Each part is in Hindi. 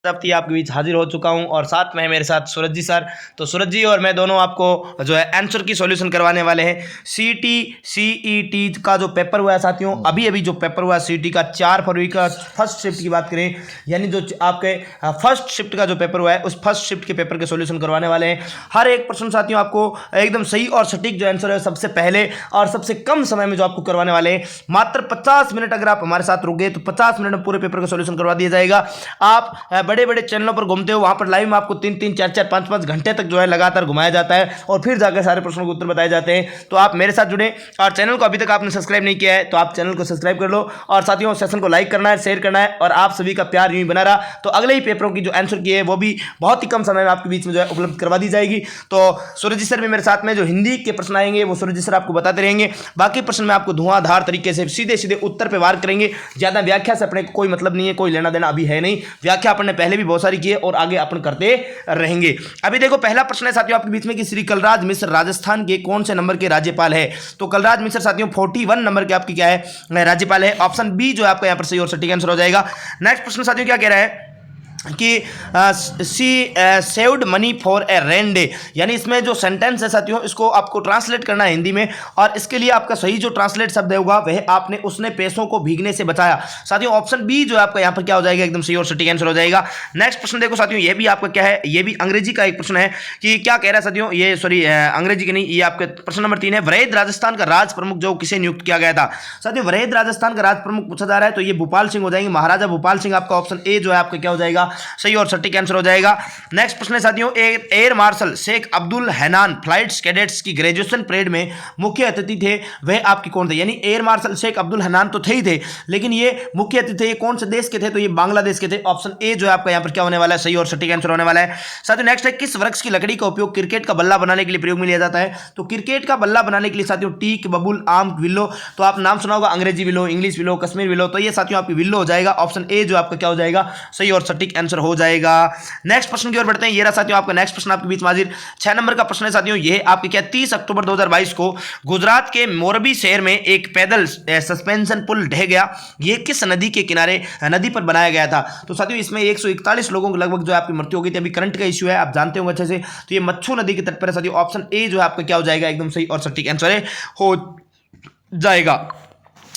हफ्ते आपके बीच हाजिर हो चुका हूं और साथ में है मेरे साथ सूरज जी सर। तो सूरज जी और मैं दोनों आपको जो है आंसर की सॉल्यूशन करवाने वाले हैं। सीटी सीईटी का जो पेपर हुआ है साथियों, अभी अभी जो पेपर हुआ है सीटी का 4 फरवरी का फर्स्ट शिफ्ट की बात करें, यानी जो आपके फर्स्ट शिफ्ट का जो पेपर हुआ है उस फर्स्ट शिफ्ट के पेपर के सॉल्यूशन करवाने वाले हैं। हर एक प्रश्न साथियों आपको एकदम सही और सटीक जो आंसर है सबसे पहले और सबसे कम समय में जो आपको करवाने वाले हैं। मात्र 50 मिनट अगर आप हमारे साथ रुक गए तो 50 मिनट में पूरे पेपर का सॉल्यूशन करवा दिया जाएगा। आप बड़े बड़े चैनलों पर घूमते हो, वहां पर लाइव में आपको 3-3, 4-4, 5-5 घंटे तक जो है लगातार घुमाया जाता है और फिर जाकर सारे प्रश्नों के उत्तर बताए जाते हैं। तो आप मेरे साथ जुड़े और चैनल को अभी तक आपने सब्सक्राइब नहीं किया है तो आप चैनल को सब्सक्राइब कर लो और साथियों सेशन को लाइक करना है, शेयर करना है और आप सभी का प्यार यूं ही बना रहा तो अगले ही पेपरों की जो आंसर की है वो भी बहुत ही कम समय में आपके बीच में जो है उपलब्ध करवा दी जाएगी। तो सूरज जी सर भी मेरे साथ में जो हिंदी के प्रश्न आएंगे वो सूरज जी सर आपको बताते रहेंगे। बाकी प्रश्न में आपको धुआंधार तरीके से सीधे सीधे उत्तर पे वार करेंगे। ज्यादा व्याख्या से अपने कोई मतलब नहीं है, कोई लेना देना अभी है नहीं। व्याख्या अपन ने पहले भी बहुत सारी की है और आगे अपन करते रहेंगे। अभी देखो पहला प्रश्न है साथियों आपके बीच में कि श्री कलराज मिश्र राजस्थान के कौन से नंबर के राज्यपाल है। तो कलराज मिश्र साथियों 41 नंबर के आपकी क्या है राज्यपाल है। ऑप्शन बी जो है आपका यहां पर सही और सटीक आंसर हो जाएगा। नेक्स्ट प्रश्न साथियों क्या कह रहा है कि she saved money for a rain day, यानी इसमें जो सेंटेंस है साथियों इसको आपको ट्रांसलेट करना है हिंदी में और इसके लिए आपका सही जो ट्रांसलेट शब्द होगा वह आपने उसने पैसों को भीगने से बचाया। साथियों ऑप्शन बी जो है आपका यहां पर क्या हो जाएगा, एकदम सही और सटीक आंसर हो जाएगा। नेक्स्ट प्रश्न देखो साथियों, ये भी आपका क्या है, ये भी अंग्रेजी का एक प्रश्न है कि क्या कह रहा है साथियों, ये सॉरी अंग्रेजी की नहीं, ये आपके प्रश्न नंबर 3 है। वरेद राजस्थान का राज प्रमुख जो किसे नियुक्त किया गया था। साथियों वरेद राजस्थान का राज प्रमुख पूछा जा रहा है तो ये भोपाल सिंह हो जाएंगे, महाराजा भोपाल सिंह। आपका ऑप्शन ए जो है आपका क्या हो जाएगा, सही और सटीक आंसर हो जाएगा। नेक्स्ट प्रश्न है साथियों, air marshal Sheikh Abdul Hannan flights cadets की ग्रेजुएशन परेड में मुख्य अतिथि थे, वह आपके कौन थे। यानी एयर मार्शल शेख अब्दुल हैनान तो थे ही थे लेकिन ये मुख्य अतिथि थे, ये कौन से देश के थे, तो ये बांग्लादेश के थे। ऑप्शन ए जो है आपका यहां पर क्या होने वाला है, सही और सटीक आंसर होने वाला है। साथियों नेक्स्ट है किस वृक्ष की लकड़ी का उपयोग क्रिकेट का बल्ला बनाने के लिए प्रयोग में लिया जाता है। तो क्रिकेट का बल्ला बनाने के लिए साथियों टीक, बबूल, आम, विल्लो, तो आप नाम सुना होगा अंग्रेजी willow, English willow, Kashmir willow, तो ये साथियों आपकी विल्लो हो जाएगा। ऑप्शन ए जो आपका क्या हो जाएगा, सही और सटीक आंसर हो जाएगा। नेक्स्ट प्रश्न की ओर बढ़ते हैं। ये रहा साथियों आपका नेक्स्ट प्रश्न आपके बीच में हाजिर 6 नंबर का प्रश्न है साथियों, ये आपके क्या 30 अक्टूबर 2022 को गुजरात के मोरबी शहर में एक पैदल सस्पेंशन पुल ढह गया, ये किस नदी के किनारे नदी पर बनाया गया था। तो साथियों इसमें 141 लोगों के लगभग जो आपकी मृत्यु हो गई थी, अभी करंट का इश्यू है आप जानते होंगे अच्छे से। तो ये मच्छू नदी के तट पर है साथियों। ऑप्शन ए जो है आपका क्या हो जाएगा, एकदम सही और सटीक आंसर हो जाएगा।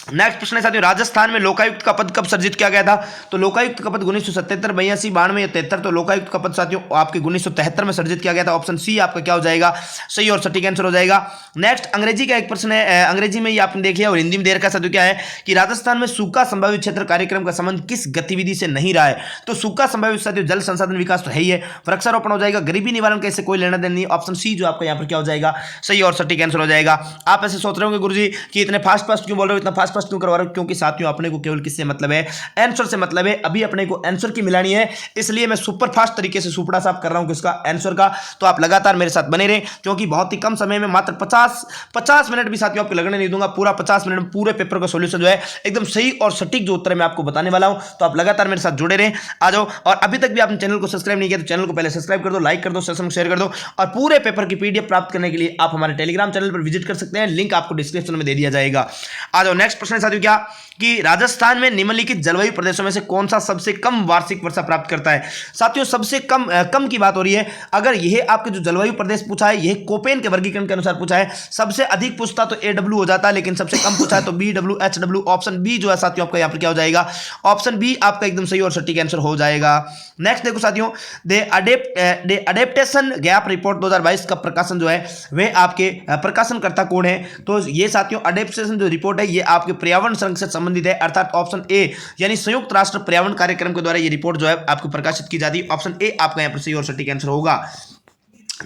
नेक्स्ट प्रश्न है साथियों, राजस्थान में लोकायुक्त का पद कब सर्जित किया गया था। तो लोकायुक्त का पद 1977, 82, 92 या 73, तो लोकायुक्त का पद साथियों आपके 1973 में सर्जित किया गया था। ऑप्शन सी आपका क्या हो जाएगा, सही और सटीक आंसर हो जाएगा। नेक्स्ट अंग्रेजी का एक प्रश्न है, अंग्रेजी में ये आपने देख लिया और हिंदी में देर का साथियों क्या है कि राजस्थान में सूखा संभावित क्षेत्र कार्यक्रम का संबंध किस गतिविधि से नहीं रहा है। तो सूखा संभावित साथियों जल संसाधन विकास तो है ही है, वृक्षारोपण हो जाएगा, गरीबी निवारण का इससे कोई लेना देना नहीं। ऑप्शन सी जो आपका यहाँ पर क्या हो जाएगा, सही और सटीक आंसर हो जाएगा। आप ऐसे सोच रहे होंगे गुरुजी कि इतने फास्ट क्यों बोल रहे हो, इतना फास्ट क्यों करवा रहे हो, क्योंकि साथियों अपने को केवल किससे मतलब है, आंसर से मतलब है। अभी अपने को आंसर की मिलानी है इसलिए मैं सुपर फास्ट तरीके से सुपड़ा साफ कर रहा हूं किसका, आंसर का। तो आप लगातार मेरे साथ बने रहें क्योंकि बहुत ही कम समय में मात्र 50 मिनट भी साथियों आपको लगने नहीं दूंगा। पूरा 50 मिनट में पूरे पेपर का सॉल्यूशन जो है एकदम सही और सटीक जो उत्तर मैं आपको बताने वाला हूं। तो आप लगातार मेरे साथ जुड़े रहें, आ जाओ। और अभी तक भी आपने चैनल को सब्सक्राइब नहीं किया तो चैनल को पहले सब्सक्राइब कर दो, लाइक कर दो, सेशन शेयर कर दो। और पूरे पेपर की पीडीएफ प्राप्त करने के लिए आप हमारे टेलीग्राम चैनल पर विजिट कर सकते हैं, लिंक आपको डिस्क्रिप्शन में दे दिया जाएगा। आ जाओ। नेक्स्ट प्रश्न है साथियों क्या कि राजस्थान में निम्नलिखित जलवायु प्रदेशों में से कौन सा सबसे कम वार्षिक वर्षा प्राप्त करता है। साथियों सबसे कम की बात हो रही है। अगर यह आपके जो जलवायु प्रदेश पूछा है यह कोपेन के वर्गीकरण के अनुसार पूछा है, सबसे अधिक पूछता तो AW हो जाता है लेकिन सबसे कम पूछा है तो BW, HW। ऑप्शन बी जो है साथियों आपका यहां पर क्या हो जाएगा, ऑप्शन बी आपका एकदम सही और सटीक आंसर हो जाएगा। नेक्स्ट देखो साथियों, दे अडेप्टेशन गैप रिपोर्ट 2022 का प्रकाशन जो है वह आपके प्रकाशनकर्ता कौन है। तो ये साथियों अडेप्टेशन जो रिपोर्ट है ये आपके पर्यावरण संरक्षण से संबंधित है, अर्थात ऑप्शन ए यानी संयुक्त राष्ट्र पर्यावरण कार्यक्रम के द्वारा ये रिपोर्ट जो है आपको प्रकाशित की जाती है। ऑप्शन ए आपका यहां पर सही और सटीक आंसर होगा।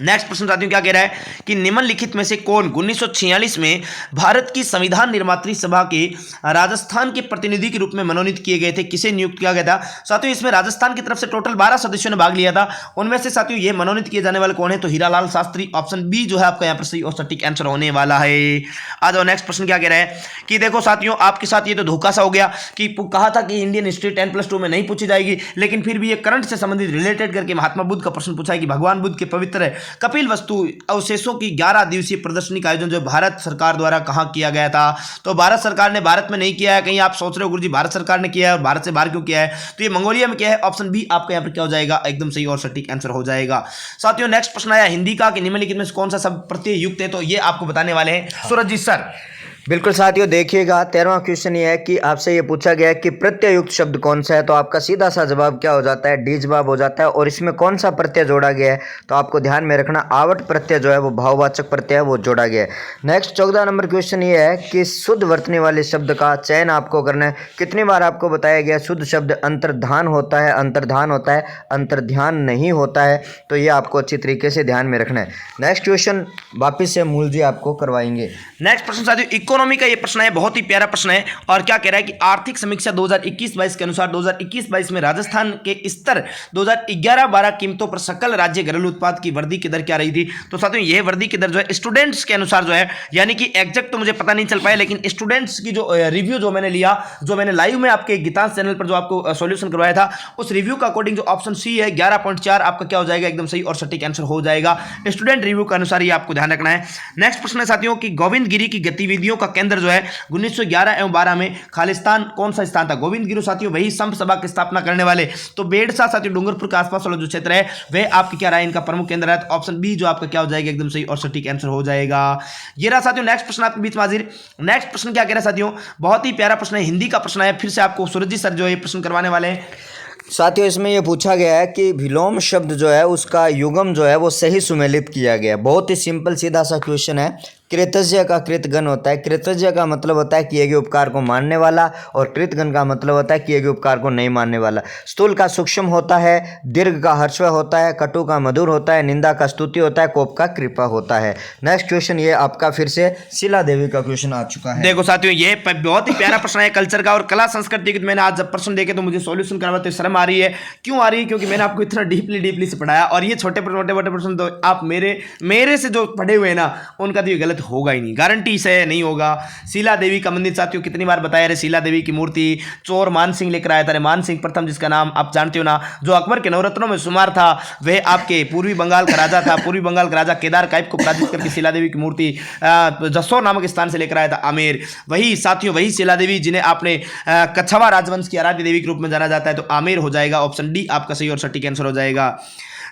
नेक्स्ट प्रश्न साथियों क्या कह रहा है कि निम्नलिखित में से कौन 1946 में भारत की संविधान निर्मात्री सभा के राजस्थान के प्रतिनिधि के रूप में मनोनीत किए गए थे, किसे नियुक्त किया गया था। साथियों इसमें राजस्थान की तरफ से टोटल 12 सदस्यों ने भाग लिया था, उनमें से साथियों ये मनोनीत किए जाने वाले कौन है, तो हीरालाल शास्त्री। ऑप्शन बी जो है आपका यहाँ पर सही और सटीक आंसर होने वाला है। आ जाओ। नेक्स्ट प्रश्न क्या कह रहा है कि देखो साथियों आपके साथ ये तो धोखा सा हो गया कि कहा था कि इंडियन हिस्ट्री 10+2 में नहीं पूछी जाएगी, लेकिन फिर भी ये करंट से संबंधित रिलेटेड करके महात्मा बुद्ध का प्रश्न पूछा है कि भगवान बुद्ध के पवित्र कपिल वस्तु अवशेषों की 11 दिवसीय प्रदर्शनी का आयोजन जो भारत सरकार द्वारा कहाँ किया गया था? तो भारत सरकार ने भारत में नहीं किया है। कहीं आप सोच रहे हो गुरुजी भारत सरकार ने किया है और भारत से बाहर क्यों किया है? तो ये मंगोलिया में किया है। ऑप्शन बी आपका यहाँ पर क्या हो जाएगा? एकदम सही और सटीक आंसर हो जाएगा। साथियों नेक्स्ट प्रश्न आया हिंदी का कि निम्नलिखित में से कौन सा शब्द प्रत्यय युक्त है? तो ये आपको बताने वाले हैं सूरज जी सर। बिल्कुल साथियों, देखिएगा 13वां क्वेश्चन ये है कि आपसे ये पूछा गया है कि प्रत्ययुक्त शब्द कौन सा है। तो आपका सीधा सा जवाब क्या हो जाता है? डी जवाब हो जाता है। और इसमें कौन सा प्रत्यय जोड़ा गया है? तो आपको ध्यान में रखना, आवट प्रत्यय जो है वो भाववाचक प्रत्यय है, वो जोड़ा गया है। नेक्स्ट 14 नंबर क्वेश्चन ये है कि शुद्ध वर्तनी वाले शब्द का चयन आपको करना है। कितनी बार आपको बताया गया शुद्ध शब्द अंतर्धान होता है, अंतर्धान होता है, अंतर्ध्यान नहीं होता है। तो ये आपको अच्छी तरीके से ध्यान में रखना है। नेक्स्ट क्वेश्चन वापिस से मूल जी आपको करवाएंगे। नेक्स्ट प्रश्न साथियों इकोनॉमी का ये प्रश्न है, बहुत ही प्यारा प्रश्न है। और क्या कह रहा है कि आर्थिक समीक्षा 2021-22 के अनुसार 2021-22 में राजस्थान के स्तर 2011-12 कीमतों पर सकल राज्य घरेलू उत्पाद की वृद्धि की दर क्या रही थी? तो साथियों यह वृद्धि की दर जो है स्टूडेंट्स के अनुसार जो है, यानी कि एग्जैक्ट तो मुझे पता नहीं चल पाया, लेकिन स्टूडेंट्स की जो रिव्यू जो मैंने लिया, जो मैंने लाइव में आपके गीतांश चैनल पर जो आपको सॉल्यूशन करवाया था, उस रिव्यू का अकॉर्डिंग जो ऑप्शन सी है 11.4 आपका क्या हो जाएगा? एकदम सही और सटीक आंसर हो जाएगा। स्टूडेंट रिव्यू के अनुसार ये आपको ध्यान रखना है। नेक्स्ट प्रश्न है साथियों कि गोविंदगिरी की गतिविधियों का केंद्र जो है 1911 एवं 12 में खालिस्तान कौन सा स्थान था? गोविंदगिरी साथियों वही संत सभा की स्थापना करने वाले, तो बेड़सा साथियों डूंगरपुर के आसपास वाला जो क्षेत्र है वह आपकी क्या रहा है? इनका प्रमुख केंद्र है। ऑप्शन बी जो आपका क्या हो जाएगा? एकदम सही और सटीक आंसर हो जाएगा। ये रहा साथियों नेक्स्ट प्रश्न आपके बीच में हाजिर। नेक्स्ट प्रश्न क्या कह रहा है साथियों? बहुत ही प्यारा प्रश्न है, हिंदी का प्रश्न है। फिर से आपको सूरज जी सर जो है प्रश्न करवाने वाले हैं। साथियों इसमें यह पूछा गया है कि विलोम शब्द जो है उसका युगम जो है वो सही सुमेलित किया गया है। बहुत ही सिंपल सीधा सा क्वेश्चन है। कृतज्ञ का कृतगण होता है। कृतज्ञ का मतलब होता है किए गए उपकार को मानने वाला, और कृतगण का मतलब होता है किए गए उपकार को नहीं मानने वाला। स्थूल का सूक्ष्म होता है, दीर्घ का हर्षव होता है, कटु का मधुर होता है, निंदा का स्तुति होता है, कोप का कृपा होता है। नेक्स्ट क्वेश्चन ये आपका फिर से शिला देवी का क्वेश्चन आ चुका है। देखो साथियों ये बहुत ही प्यारा प्रश्न है कल्चर का और कला संस्कृति की। मैंने आज जब प्रश्न देखे तो मुझे सॉल्यूशन करवाते शर्म आ रही है। क्यों आ रही है? क्योंकि मैंने आपको इतना डीपली से पढ़ाया, और ये छोटे प्रश्न तो आप मेरे से जो पढ़े हुए ना उनका तो ये गलत होगा ही नहीं, गारंटी से नहीं होगा। शीला देवी का मंदिर साथियों कितनी बार बताया रे? शीला देवी की मूर्ति चोर मान सिंह लेकर आया था। मान सिंह प्रथम जिसका नाम आप जानते हो ना, जो अकबर के नवरत्नों में शुमार था, वह आपके पूर्वी बंगाल का राजा था। पूर्वी बंगाल का राजा केदार काइप को पराजित करके शीला देवी की मूर्ति जसोर नामक स्थान से लेकर आया था आमेर। वही साथियों वही शीला देवी जिन्हें आपने कछवा राजवंश की आराध्य देवी के रूप में जाना जाता है। तो आमेर हो जाएगा। ऑप्शन डी आपका सही और सटीक आंसर हो जाएगा।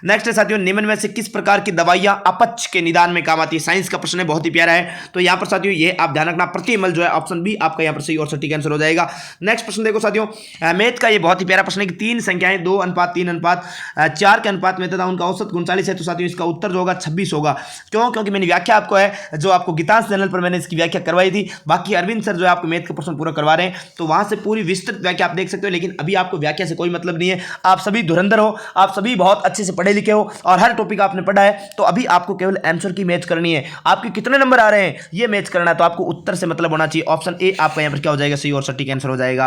नेक्स्ट है साथियों निम्न में से किस प्रकार की दवाइयां अपच के निदान में काम आती है? साइंस का प्रश्न है, बहुत ही प्यारा है। तो यहां पर साथियों ये आप ध्यान रखना, प्रतिमल जो है ऑप्शन बी आपका यहां पर सही और सटीक आंसर हो जाएगा। नेक्स्ट प्रश्न देखो साथियों मैथ का, ये बहुत ही प्यारा प्रश्न है कि 3 संख्याएं 2:3:4 के अनुपात में तथा उनका औसत 39 है। तो साथियों इसका उत्तर जो होगा 26 होगा। क्यों? क्योंकि मैंने व्याख्या आपको है जो आपको गीतांश चैनल पर मैंने इसकी व्याख्या करवाई थी। बाकी अरविंद सर जो है आपको मैथ का प्रश्न पूरा करवा रहे हैं, तो वहां से पूरी विस्तृत व्याख्या आप देख सकते हो। लेकिन अभी आपको व्याख्या से कोई मतलब नहीं है। आप सभी धुरंधर हो, आप सभी बहुत अच्छे से पढ़े लिखे हो और हर टॉपिक आपने पढ़ा है। तो अभी आपको केवल आंसर की मैच करनी है। आपके कितने नंबर आ रहे हैं ये मैच करना है। तो आपको उत्तर से मतलब होना चाहिए। ऑप्शन ए आपका यहां पर क्या हो जाएगा? सही और सटीक आंसर हो जाएगा।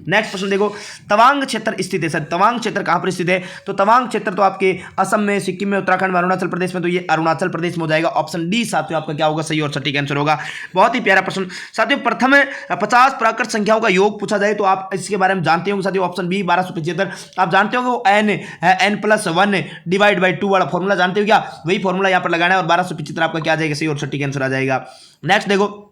नेक्स्ट प्रश्न देखो तवांग क्षेत्र स्थित है। सर तवांग क्षेत्र कहां पर स्थित है? तो तवांग क्षेत्र तो आपके असम में, सिक्किम में, उत्तराखंड में, अरुणाचल प्रदेश में। तो ये अरुणाचल प्रदेश में हो जाएगा। ऑप्शन डी साथियों आपका क्या होगा? सही और सटीक आंसर होगा। बहुत ही प्यारा प्रश्न साथियों। प्रथम 50 प्राकृत संख्याओं का योग पूछा जाए तो आप इसके बारे में जानते होंगे साथियों। ऑप्शन बी 1275 आप जानते होंगे। वो n+1 डिवाइड बाई 2 वाला फॉर्मूला जानते हो क्या? वही फॉर्मूला यहां पर लगाना है और 1275 आपका क्या आ जाएगा? सही और सटीक आंसर आ जाएगा। नेक्स्ट देखो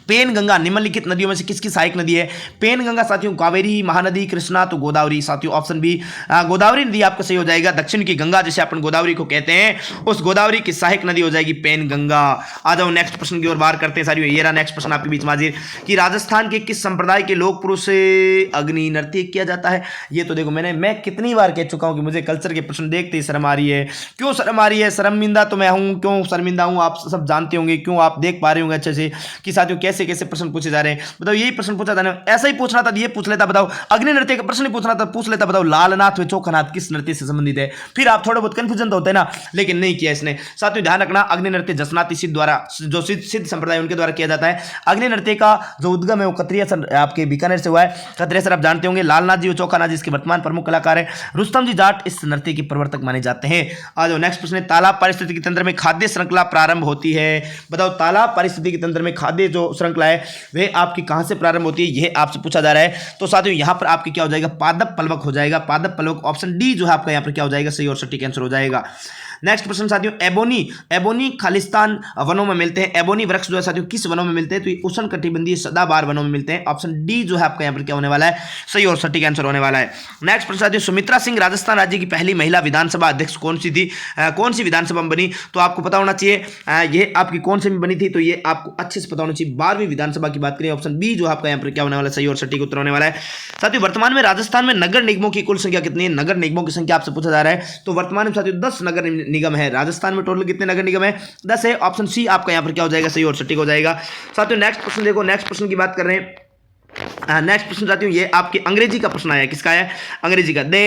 पेनगंगा निम्नलिखित नदियों में से किसकी सहायक नदी है? पेनगंगा साथियों कावेरी, महानदी, कृष्णा, तो गोदावरी। साथियों ऑप्शन बी गोदावरी नदी आपका सही हो जाएगा। दक्षिण की गंगा जिसे अपन गोदावरी को कहते हैं, उस गोदावरी की सहायक नदी हो जाएगी पेनगंगा। आ जाओ नेक्स्ट प्रश्न की ओर बात करते हैं साथियों। ये रहा नेक्स्ट प्रश्न आपके बीच में हाजिर कि राजस्थान के किस संप्रदाय के लोक पुरुष से अग्नि नृत्य किया जाता है? ये तो देखो मैं कितनी बार कह चुका हूं कि मुझे कल्चर के प्रश्न देखते ही शर्म आ रही है। क्यों शर्म आ रही है? शर्मिंदा तो मैं हूं। क्यों शर्मिंदा हूं आप सब जानते होंगे। क्यों आप देख पा रहे होंगे अच्छे से कि साथियों कैसे कैसे प्रश्न पूछे जा रहे हैं। बताओ यही प्रश्न पूछा था ना, ऐसा ही पूछना था ये पूछ लेता। बताओ अग्नि नृत्य का प्रश्न पूछना था, पूछ लेता। बताओ लालनाथ व चोखानाथ किस नृत्य से संबंधित है? फिर आप थोड़े बहुत कंफ्यूजन तो होते हैं ना, लेकिन नहीं किया इसने। साथियों ध्यान रखना अग्नि नृत्य जसनाती सिद्ध द्वारा, जो सिद्ध संप्रदाय उनके द्वारा किया जाता है। अग्नि नृत्य का जो उद्गम है वो कतरिया आपके बीकानेर से हुआ है। कतरिया सर आप जानते होंगे। लालनाथ जी व चोखानाथ जी इसके वर्तमान प्रमुख कलाकार है। रुस्तम जी जाट इस नृत्य के प्रवर्तक माने जाते हैं। आ जाओ नेक्स्ट प्रश्न। तालाब पारिस्थितिकी तंत्र में खाद्य श्रृंखला प्रारंभ होती है। बताओ तालाब पारिस्थितिकी तंत्र में खाद्य जो जो श्रृंखला है वह आपकी कहाँ से प्रारंभ होती है, यह आपसे पूछा जा रहा है। तो साथियों यहाँ पर आपकी क्या हो जाएगा, पादप पलवक हो जाएगा। पादप पलवक ऑप्शन डी जो है आपका यहाँ पर क्या हो जाएगा, सही और सटीक आंसर हो जाएगा। नेक्स्ट प्रश्न साथियों, एबोनी खालिस्तान वनों में मिलते हैं। एबोनी वृक्ष जो है साथियों किस वनों में मिलते हैं, तो ये उष्ण कटिबंधीय सदाबहार वनों में मिलते हैं। ऑप्शन डी जो है आपका यहाँ पर क्या होने वाला है, सही और सटीक आंसर होने वाला है। नेक्स्ट प्रश्न साथियों, सुमित्रा सिंह राजस्थान राज्य की पहली महिला विधानसभा अध्यक्ष कौन सी थी, कौन सी विधानसभा में बनी, तो आपको पता होना चाहिए ये आपकी कौन सी में बनी थी, तो ये आपको अच्छे से पता होना चाहिए 12वीं विधानसभा की बात करें। ऑप्शन बी जो आपका यहाँ पर क्या होने वाला है, सही और सटीक उत्तर होने वाला है। साथियों वर्तमान में राजस्थान में नगर निगमों की कुल संख्या कितनी है, नगर निगमों की संख्या आपसे पूछा जा रहा है। तो वर्तमान में साथियों 10 नगर निगम है राजस्थान में। टोटल कितने नगर निगम है, 10 है। ऑप्शन सी आपका यहां पर क्या हो जाएगा, सही और सटीक हो जाएगा। साथियों नेक्स्ट प्रश्न देखो, नेक्स्ट प्रश्न की बात कर रहे हैं। नेक्स्ट प्रश्न साथियों ये आपके अंग्रेजी का प्रश्न आया, किसका है, अंग्रेजी का। The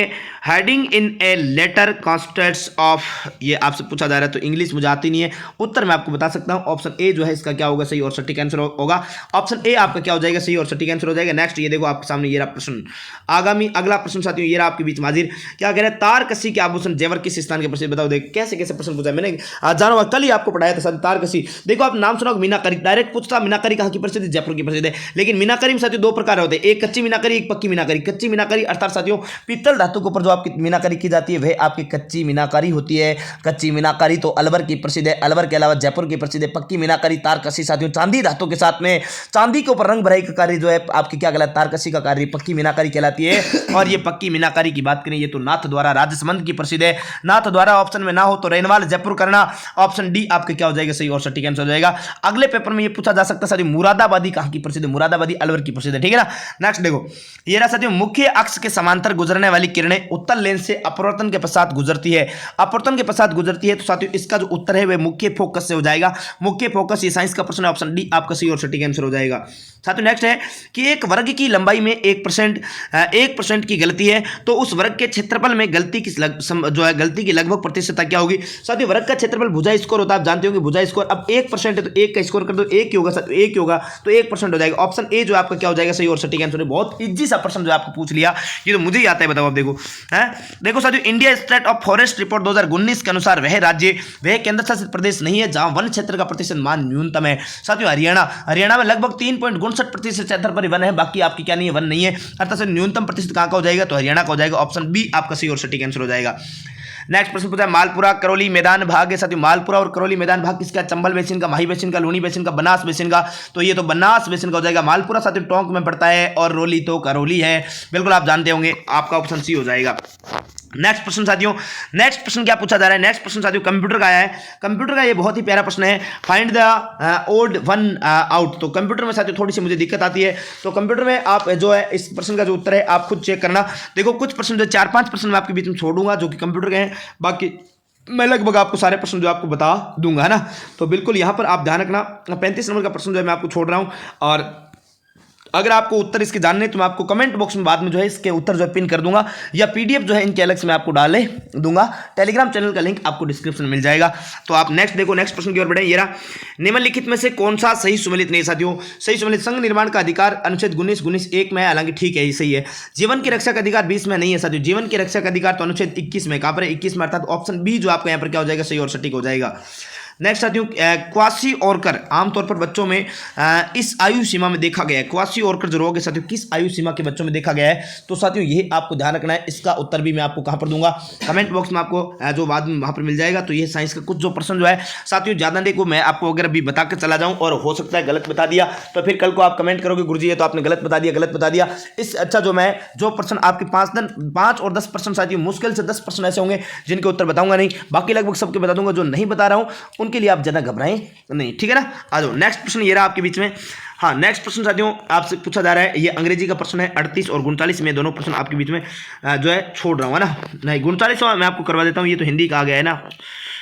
heading in a letter consists of, ये आपसे पूछा जा रहा है, तो इंग्लिश मुझे आती नहीं है, उत्तर मैं आपको बता सकता हूं। ऑप्शन ए जो है इसका क्या होगा, सही और सटीक आंसर होगा। ऑप्शन ए आपका क्या हो जाएगा, सही और सटीक आंसर हो जाएगा। नेक्स्ट ये देखो आपके सामने ये रहा प्रश्न, आगामी अगला प्रश्न साथियों ये रहा आपके बीच हाजिर। क्या कह रहे हैं, तारकसी के आभूषण जेवर किस स्थान के प्रसिद्ध, बताओ। देख कैसे कैसे प्रश्न पूछा है, मैंने जाना कल ही आपको पढ़ाया था। तारकसी देखो आप नाम सुना, मीनाकारी डायरेक्ट पूछता, मीनाकारी कहाँ की प्रसिद्ध, जयपुर की प्रसिद्ध है। लेकिन मीनाकारी में साथियों दो प्रकार होते हैं, एक कच्ची मीनाकारी, एक पक्की मीनाकारी। कच्ची मीनाकारी अर्थात साथियों पीतल धातु के ऊपर जो आपकी मीनाकारी की जाती है वह आपकी कच्ची मीनाकारी होती है। कच्ची मीनाकारी तो अलवर की प्रसिद्ध है, अलवर के अलावा जयपुर की प्रसिद्ध है। पक्की मीनाकारी तारकसी साथियों चांदी धातु के साथ में चांदी के ऊपर रंग भराई का कार्य जो है आपकी क्या कहलाता है, तारकसी का कार्य पक्की मीनाकारी कहलाती है। और ये पक्की मीनाकारी की बात करें, ये तो नाथ द्वारा राजसमंद की प्रसिद्ध है। नाथ द्वारा ऑप्शन में ना हो तो रेनवाल जयपुर करना। ऑप्शन डी आपके क्या हो जाएगा, सही और सटीक आंसर हो जाएगा। अगले पेपर में ये पूछा जा सकता है साथियों, मुरादाबादी कहां की प्रसिद्ध, मुरादाबादी अलवर की प्रसिद्ध है, ठीक है ना। नेक्स्ट देखो ये रहा साथियों, मुख्य अक्ष के समांतर गुजरने वाली किरणें उत्तल लेंस से अपवर्तन के पश्चात गुजरती है। अपवर्तन के पश्चात गुजरती है, तो साथियों इसका जो उत्तर है वह मुख्य फोकस से हो जाएगा। मुख्य फोकस ये साइंस का प्रश्न है, ऑप्शन डी आपका सही और सटीक आंसर हो जाएगा। साथियों नेक्स्ट है कि एक वर्ग की लंबाई में 1% की गलती है, तो उस वर्ग के क्षेत्रफल में गलती की जो है गलती की लगभग प्रतिशतता क्या होगी। साथियों वर्ग का क्षेत्रफल भुजा स्कोर होता है, आप जानते हो कि भुजा स्कोर अब 1% है, तो 1 का स्कोर कर दो, 1 ही होगा, 1 ही होगा, तो 1% हो जाएगा। ऑप्शन ए जो आपका क्या हो जाएगा, सही और सटीक आंसर है। बहुत इजी सा प्रश्न जो आपको पूछ लिया, ये तो मुझे ही आता है, बताओ आप देखो है। देखो साथियों India state of forest report 2019 के अनुसार वह राज्य, वह केंद्र शासित प्रदेश नहीं है जहां वन क्षेत्र का प्रतिशत मान न्यूनतम है। साथियों हरियाणा में लगभग 3.59% क्षेत्र पर वन है, बाकी आपकी क्या नहीं है, वन नहीं है। अर्थात न्यूनतम प्रतिशत कहां का हो जाएगा, तो हरियाणा का हो जाएगा। ऑप्शन बी आपका सही और सटीक आंसर हो जाएगा। नेक्स्ट प्रश्न पूछा है, मालपुरा करौली मैदान भाग है साथियों। मालपुरा और करौली मैदान भाग किसका, चंबल बेसिन का, माही बेसिन का, लूनी बेसिन का, बनास बेसिन का, तो ये तो बनास बेसिन का हो जाएगा। मालपुरा साथियों टोंक में पड़ता है और रोली तो करौली है, बिल्कुल आप जानते होंगे, आपका ऑप्शन सी हो जाएगा। नेक्स्ट प्रश्न साथियों, नेक्स्ट प्रश्न क्या पूछा जा रहा है, नेक्स्ट प्रश्न साथियों कंप्यूटर का आया है। कंप्यूटर का ये बहुत ही प्यारा प्रश्न है, find the odd one out. तो कंप्यूटर में साथियों थोड़ी सी मुझे दिक्कत आती है, तो कंप्यूटर में आप जो है इस प्रश्न का जो उत्तर है आप खुद चेक करना। देखो कुछ प्रश्न जो 4-5 प्रश्न मैं आपके बीच में छोड़ूंगा जो कि कंप्यूटर के हैं, बाकी मैं लगभग आपको सारे प्रश्न जो आपको बता दूंगा, है ना। तो बिल्कुल यहाँ पर आप ध्यान रखना, 35 नंबर का प्रश्न जो है मैं आपको छोड़ रहा हूँ। और अगर आपको उत्तर इसके जानने तो मैं आपको कमेंट बॉक्स में बाद में जो है इसके उत्तर जो है पिन कर दूंगा, या पीडीएफ जो है इनके अलग से मैं आपको डाले दूंगा। टेलीग्राम चैनल का लिंक आपको डिस्क्रिप्शन में मिल जाएगा। तो आप नेक्स्ट देखो, नेक्स्ट प्रश्न की ओर बढ़े। ये रहा, निम्नलिखित में से कौन सा सही सुमेलित नहीं साथियों। सही सुमेलित, संघ निर्माण का अधिकार अनुच्छेद 19-19 में है, हालांकि ठीक है ये सही है। जीवन की रक्षा का अधिकार 20 में नहीं है साथियों। जीवन की रक्षा का अधिकार तो अनुच्छेद 21 में, कहां पर है, 21 में, अर्थात ऑप्शन बी जो आपका यहाँ पर क्या हो जाएगा, सही और सटीक हो जाएगा। नेक्स्ट साथियों क्वासी ऑर्कर आमतौर पर बच्चों में इस आयु सीमा में देखा गया है। क्वासी ऑर्कर जो रोग है साथियों किस आयु सीमा के बच्चों में देखा गया है, तो साथियों ये आपको ध्यान रखना है। इसका उत्तर भी मैं आपको कहां पर दूंगा, कमेंट बॉक्स में आपको जो बाद में वहां पर मिल जाएगा। तो ये साइंस का कुछ जो प्रश्न जो है साथियों ज्यादा देखो, मैं आपको अगर अभी बता के चला जाऊं और हो सकता है गलत बता दिया तो फिर कल को आप कमेंट करोगे गुरुजी ये तो आपने गलत बता दिया, गलत बता दिया। इस अच्छा जो प्रश्न आपके 5 और 10 प्रश्न साथियों, मुश्किल से 10 प्रश्न ऐसे होंगे जिनके उत्तर बताऊंगा नहीं, बाकी लगभग सबके बता दूंगा। जो नहीं बता रहा हूं उनके लिए आप ज्यादा घबराएं नहीं, ठीक है ना। आ जाओ नेक्स्ट प्रश्न ये रहा आपके बीच में। हाँ नेक्स्ट प्रश्न साथियों आपसे पूछा जा रहा है, ये अंग्रेजी का प्रश्न है। 38 और 39 में दोनों प्रश्न आपके बीच में जो है छोड़ रहा हूँ, है ना। नहीं 39 मैं आपको करवा देता हूँ, ये तो हिंदी का आ गया है ना।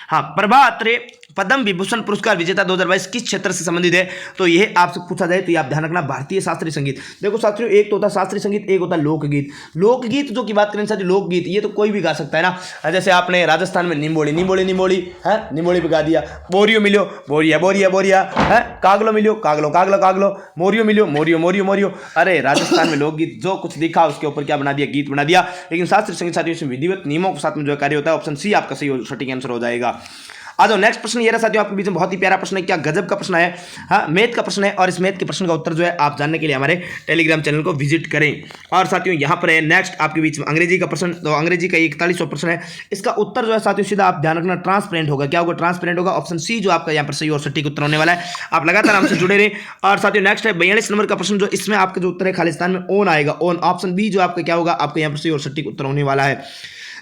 हाँ, प्रभा अत्रे पद्म विभूषण पुरस्कार विजेता 2022 किस क्षेत्र से संबंधित है, तो यह आपसे पूछा जाए तो ये आप ध्यान रखना, भारतीय शास्त्रीय संगीत। देखो साथियों एक तो होता है शास्त्रीय संगीत, एक होता है लोकगीत। लोकगीत जो की बात करें साथियों, लोकगीत ये तो कोई भी गा सकता है ना। जैसे आपने राजस्थान में निम्बोली निम्बोली निम्बोली है, निम्बोली भी गा दिया। बोरियो मिलो बोरिया बोरिया बोरिया है, कागलो मिलो कागलो कागलो कागलो, मोरियो मिलो मोरियो मोरियो मोरियो। अरे राजस्थान में लोकगीत जो कुछ दिखा उसके ऊपर क्या बना दिया, गीत बना दिया। लेकिन शास्त्रीय संगीत साथियों विधिवत नियमों के साथ में जो कार्य होता है। ऑप्शन सी आपका सही सटीक आंसर हो जाएगा। आ जाओ नेक्स्ट प्रश्न ये रहा साथियों आपके बीच में, बहुत ही प्यारा प्रश्न है, क्या गजब का प्रश्न है, हाँ मैथ का प्रश्न है, और इस मैथ के प्रश्न का उत्तर जो है आप जानने के लिए हमारे टेलीग्राम चैनल को विजिट करें। और साथियों यहाँ पर है नेक्स्ट आपके बीच में अंग्रेजी का प्रश्न, तो अंग्रेजी का 41वां प्रश्न है, इसका उत्तर जो है साथियों सीधा आप ध्यान रखना ट्रांसपेरेंट होगा। क्या होगा? ट्रांसपेरेंट होगा। ऑप्शन सी जो आपका यहाँ पर सही और सटीक उत्तर होने वाला है। आप लगातार हमसे जुड़े रहे। और साथियों नेक्स्ट है 42 नंबर का प्रश्न, जो इसमें आपका जो उत्तर है खालिस्तान में ओन आएगा, ओन। ऑप्शन बी जो आपका क्या होगा, आपका यहाँ पर सही और सटीक उत्तर होने वाला है।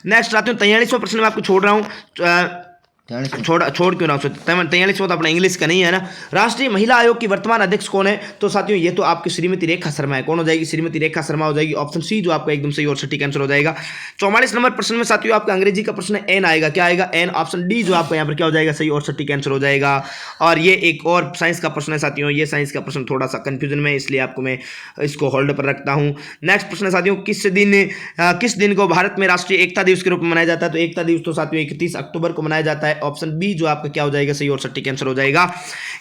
नेक्स्ट साथियों 43वां प्रश्न मैं आपको छोड़ रहा हूँ, छोड़ क्यों ना, 43वां तो अपना इंग्लिश का नहीं है ना। राष्ट्रीय महिला आयोग की वर्तमान अध्यक्ष कौन है? तो साथियों ये तो आपकी श्रीमती रेखा शर्मा है। कौन हो जाएगी? श्रीमती रेखा शर्मा हो जाएगी। ऑप्शन सी जो आपका एकदम सही और सटीक आंसर हो जाएगा। 44 नंबर प्रश्न में साथियों आपका अंग्रेजी का प्रश्न है, एन आएगा। क्या आएगा? एन। ऑप्शन डी जो आपका यहाँ पर क्या हो जाएगा, सही और सटीक आंसर हो जाएगा। और ये एक और साइंस का प्रश्न है साथियों, ये साइंस का प्रश्न थोड़ा सा कंफ्यूजन में, इसलिए आपको मैं इसको होल्ड पर रखता हूँ। नेक्स्ट प्रश्न है साथियों, किस दिन को भारत में राष्ट्रीय एकता दिवस के रूप में मनाया जाता है? तो एकता दिवस तो साथियों 31 अक्टूबर को मनाया जाता है। ऑप्शन बी जो आपका क्या हो जाएगा, सही और सटीक आंसर हो जाएगा।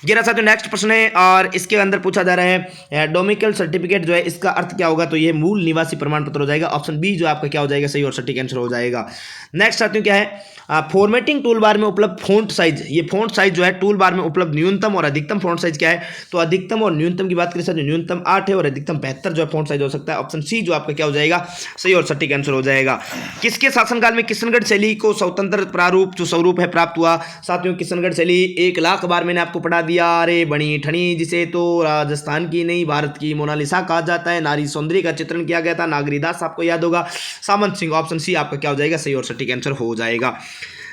ये रहा साथियों नेक्स्ट प्रश्न है, और इसके अंदर पूछा जा रहा है डोमिकल सर्टिफिकेट जो है इसका अर्थ क्या होगा? तो ये मूल निवासी प्रमाण पत्र हो जाएगा। ऑप्शन बी जो आपका क्या हो जाएगा, सही और सटीक आंसर हो जाएगा। नेक्स्ट साथियों क्या है, फॉर्मेटिंग टूल बार में उपलब्ध फोंट साइज, ये फोंट साइज जो है टूल बार में उपलब्ध न्यूनतम और अधिकतम फोंट साइज क्या है? तो अधिकतम और न्यूनतम की बात करें साथियों, न्यूनतम 8 है और अधिकतम 72 जो है फोंट साइज हो सकता है। ऑप्शन सी जो आपका क्या हो जाएगा, सही और सटीक आंसर हो जाएगा। किसके शासनकाल में किशनगढ़ शैली को स्वतंत्र प्रारूप जो स्वरूप है प्राप्त हुआ? साथियों किशनगढ़ शैली 1 लाख बार मैंने आपको पढ़ा दिया। अरे बनी ठनी, जिसे तो राजस्थान की नहीं भारत की मोनालिसा कहा जाता है, नारी सौंदर्य का चित्रण किया गया था। नागरीदास आपको याद होगा, सामंत सिंह। ऑप्शन सी आपका क्या हो जाएगा, सही और सटीक आंसर हो जाएगा।